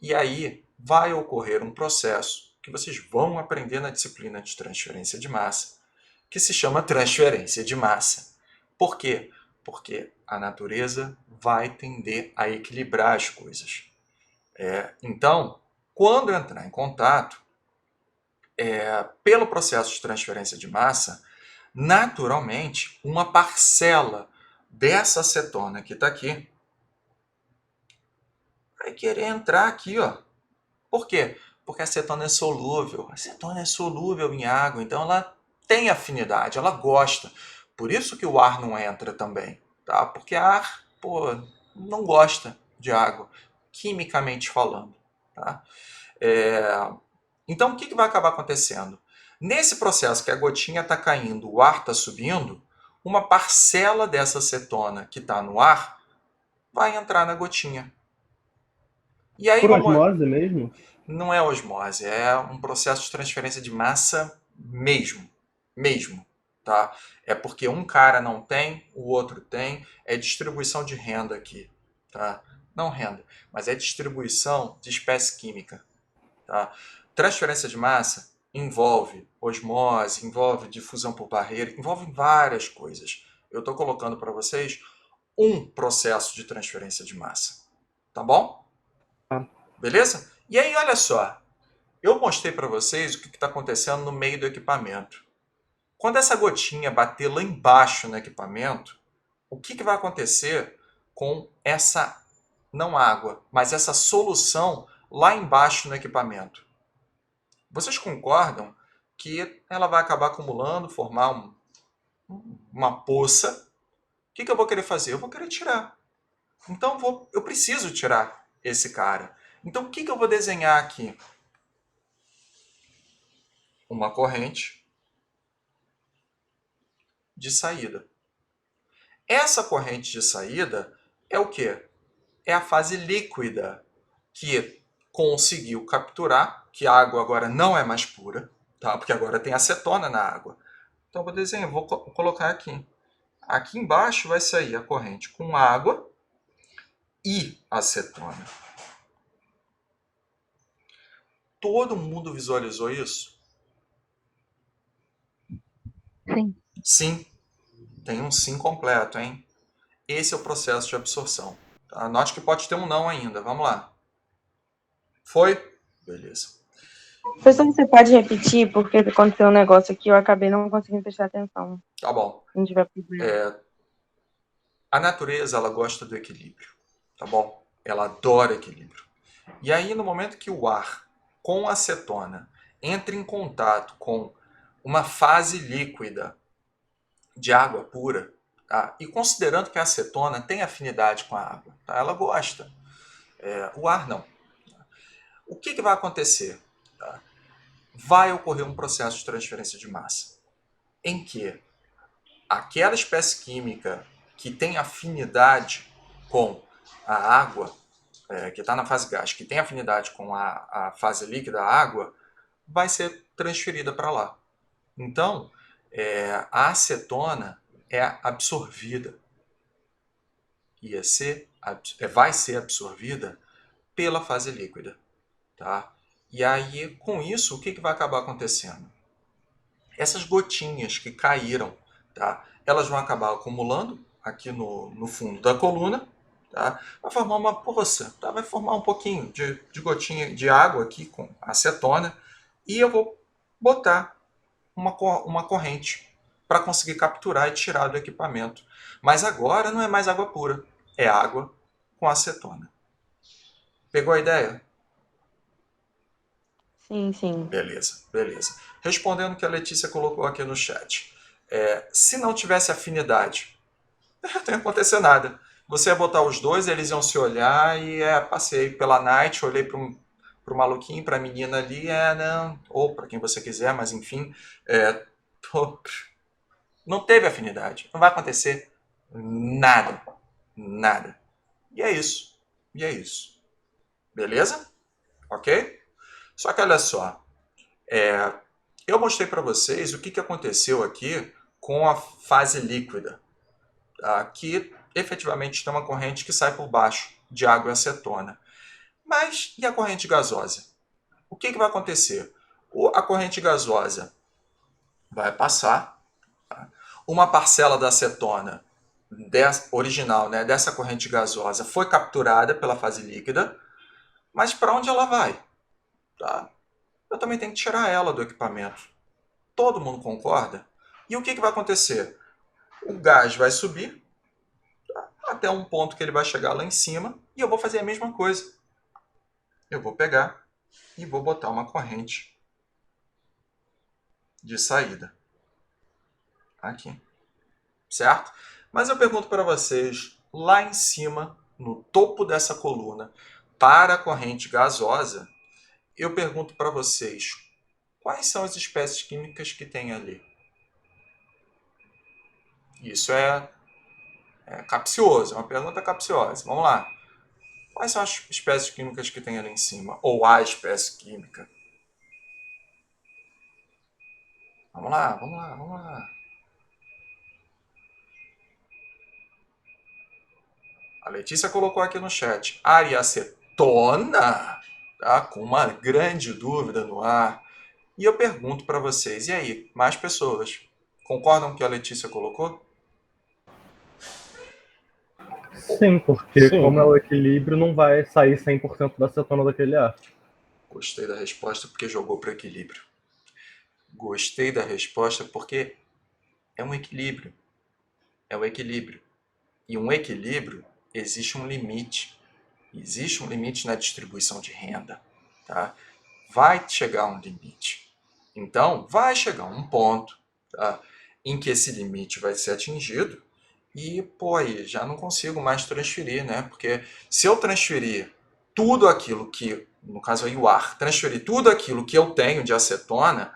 E aí vai ocorrer um processo que vocês vão aprender na disciplina de transferência de massa, que se chama transferência de massa. Por quê? Porque a natureza vai tender a equilibrar as coisas. Então, quando entrar em contato, pelo processo de transferência de massa, naturalmente, uma parcela dessa acetona que está aqui vai querer entrar aqui, ó. Por quê? Porque a acetona é solúvel. A acetona é solúvel em água, então ela tem afinidade, ela gosta. Por isso que o ar não entra também, tá? Porque ar, pô, não gosta de água, quimicamente falando, tá? Então, o que vai acabar acontecendo? Nesse processo que a gotinha está caindo, o ar está subindo, uma parcela dessa acetona que está no ar vai entrar na gotinha. E aí, Por osmose mesmo? não é osmose, é um processo de transferência de massa mesmo, tá? É porque um cara não tem, o outro tem, é distribuição de renda aqui, tá? Não renda, mas é distribuição de espécie química, tá? Transferência de massa envolve osmose, envolve difusão por barreira, envolve várias coisas. Eu estou colocando para vocês um processo de transferência de massa, tá bom? Tá. Beleza? E aí, olha só, eu mostrei para vocês o que está acontecendo no meio do equipamento. Quando essa gotinha bater lá embaixo no equipamento, o que vai acontecer com essa, não água, mas essa solução lá embaixo no equipamento? Vocês concordam que ela vai acabar acumulando, formar uma poça? O que eu vou querer fazer? Eu vou querer tirar. Então eu preciso tirar esse cara. Então o que eu vou desenhar aqui? Uma corrente de saída. Essa corrente de saída é o quê? É a fase líquida, que conseguiu capturar, que a água agora não é mais pura, tá? Porque agora tem acetona na água. Então eu vou desenhar, vou colocar aqui. Aqui embaixo vai sair a corrente com água e acetona. Todo mundo visualizou isso? Sim. Sim. Tem um sim completo, hein? Esse é o processo de absorção. Tá? Note que pode ter um não ainda. Vamos lá. Foi? Beleza. Professor, você pode repetir, porque aconteceu um negócio aqui, eu acabei não conseguindo prestar atenção. Tá bom. Se não tiver problema. A natureza, ela gosta do equilíbrio. Tá bom? Ela adora equilíbrio. E aí, no momento que o ar com acetona entra em contato com uma fase líquida de água pura, tá? E considerando que a acetona tem afinidade com a água, tá? Ela gosta. O ar não. O que vai acontecer? Tá? Vai ocorrer um processo de transferência de massa, em que aquela espécie química que tem afinidade com a água, que está na fase gás, que tem afinidade com a fase líquida, a água, vai ser transferida para lá. Então, a acetona é absorvida. Vai ser absorvida pela fase líquida. Tá? E aí, com isso, o que vai acabar acontecendo? Essas gotinhas que caíram, tá? Elas vão acabar acumulando aqui no fundo da coluna, tá? Vai formar uma poça, tá? Vai formar um pouquinho de gotinha de água aqui com acetona, e eu vou botar uma corrente para conseguir capturar e tirar do equipamento. Mas agora não é mais água pura, é água com acetona. Pegou a ideia? Sim, sim. Beleza, beleza. Respondendo o que a Letícia colocou aqui no chat. Se não tivesse afinidade, não ia acontecer nada. Você ia botar os dois, eles iam se olhar e passei pela night, olhei para o maluquinho, para a menina ali, não, ou para quem você quiser, mas enfim, não teve afinidade. Não vai acontecer nada. Nada. E é isso. E é isso. Beleza? Ok? Só que olha só. Eu mostrei para vocês o que aconteceu aqui com a fase líquida. Tá? Que efetivamente tem uma corrente que sai por baixo de água e acetona. Mas e a corrente gasosa? O que vai acontecer? A corrente gasosa vai passar. Tá? Uma parcela da acetona original, né, dessa corrente gasosa foi capturada pela fase líquida, mas para onde ela vai? Tá? Eu também tenho que tirar ela do equipamento. Todo mundo concorda? E o que vai acontecer? O gás vai subir, tá? Até um ponto que ele vai chegar lá em cima, e eu vou fazer a mesma coisa. Eu vou pegar e vou botar uma corrente de saída aqui, certo? Mas eu pergunto para vocês, lá em cima, no topo dessa coluna, para a corrente gasosa, eu pergunto para vocês, quais são as espécies químicas que tem ali? Isso é capcioso, é uma pergunta capciosa. Vamos lá. Quais são as espécies químicas que tem ali em cima? Ou a espécie química? Vamos lá, vamos lá, vamos lá. A Letícia colocou aqui no chat. Ariacetona? Tá? Com uma grande dúvida no ar. E eu pergunto para vocês, e aí, mais pessoas, concordam com o que a Letícia colocou? Sim, porque como é o equilíbrio, não vai sair 100% da acetona daquele ar. Gostei da resposta porque jogou para equilíbrio. Gostei da resposta porque é um equilíbrio. É um equilíbrio. E um equilíbrio, existe um limite. Existe um limite na distribuição de renda. Tá? Vai chegar um limite. Então, vai chegar um ponto, tá, em que esse limite vai ser atingido e, aí já não consigo mais transferir, né? Porque se eu transferir tudo aquilo que, no caso aí o ar, transferir tudo aquilo que eu tenho de acetona,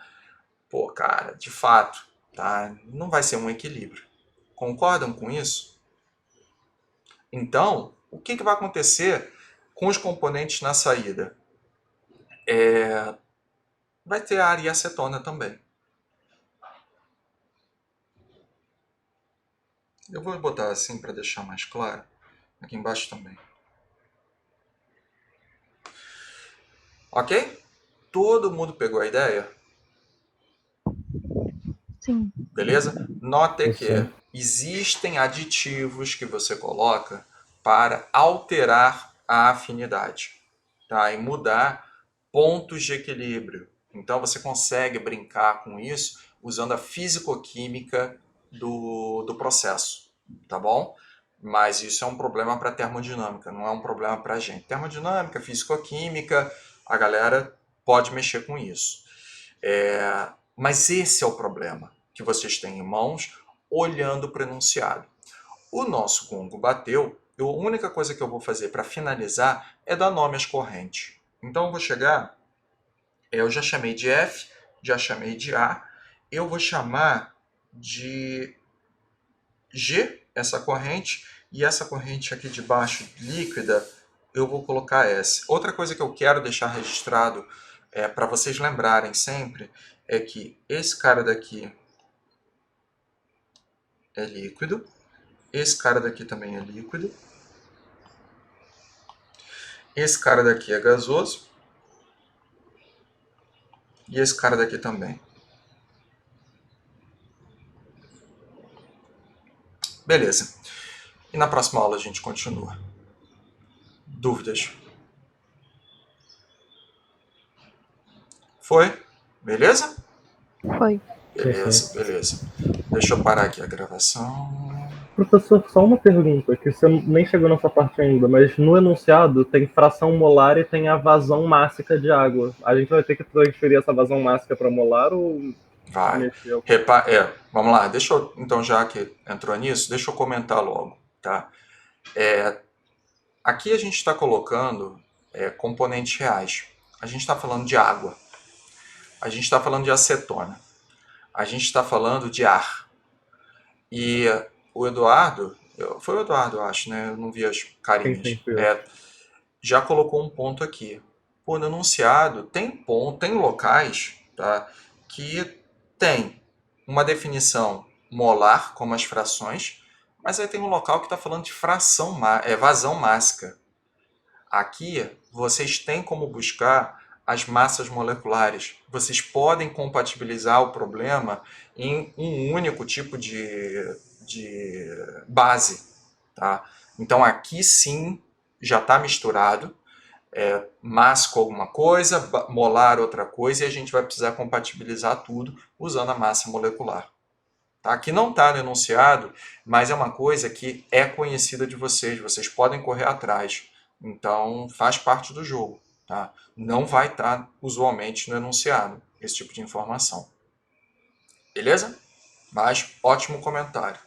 cara, de fato, tá, não vai ser um equilíbrio. Concordam com isso? Então, o que vai acontecer com os componentes na saída? vai ter a ariacetona também. Eu vou botar assim para deixar mais claro. Aqui embaixo também. Ok? Todo mundo pegou a ideia? Sim. Beleza? Note que Sim. existem aditivos que você coloca para alterar a afinidade, tá? E mudar pontos de equilíbrio. Então você consegue brincar com isso usando a fisicoquímica do processo, tá bom? Mas isso é um problema para termodinâmica, não é um problema para a gente. Termodinâmica, fisicoquímica, a galera pode mexer com isso. Mas esse é o problema que vocês têm em mãos olhando para o enunciado. O nosso gongo bateu, a única coisa que eu vou fazer para finalizar é dar nome às correntes. Então eu vou chegar, eu já chamei de F, já chamei de A, eu vou chamar de G, essa corrente, e essa corrente aqui de baixo, líquida, eu vou colocar S. Outra coisa que eu quero deixar registrado, para vocês lembrarem sempre, é que esse cara daqui é líquido, esse cara daqui também é líquido, esse cara daqui é gasoso, e esse cara daqui também. Beleza. E na próxima aula a gente continua. Dúvidas? Foi? Beleza? Foi. Beleza, beleza. Deixa eu parar aqui a gravação. Professor, só uma pergunta, que você nem chegou nessa parte ainda, mas no enunciado tem fração molar e tem a vazão mássica de água. A gente vai ter que transferir essa vazão mássica para molar ou Vai. mexer? Vamos lá. Deixa eu, então, já que entrou nisso, deixa eu comentar logo, tá? Aqui a gente está colocando componentes reais. A gente está falando de água. A gente está falando de acetona. A gente está falando de ar. E o Eduardo, foi o Eduardo, eu acho, né? Eu não vi as carinhas. Sim, foi eu. Já colocou um ponto aqui. Pô, no enunciado tem locais, tá, que tem uma definição molar, como as frações, mas aí tem um local que está falando de vazão mássica. Aqui vocês têm como buscar as massas moleculares. Vocês podem compatibilizar o problema em um único tipo de base. Tá? Então aqui sim já está misturado. Mássico alguma coisa, molar outra coisa, e a gente vai precisar compatibilizar tudo usando a massa molecular. Tá? Aqui não está no enunciado, mas é uma coisa que é conhecida de vocês podem correr atrás. Então faz parte do jogo. Tá? Não vai estar usualmente no enunciado esse tipo de informação. Beleza? Mas ótimo comentário.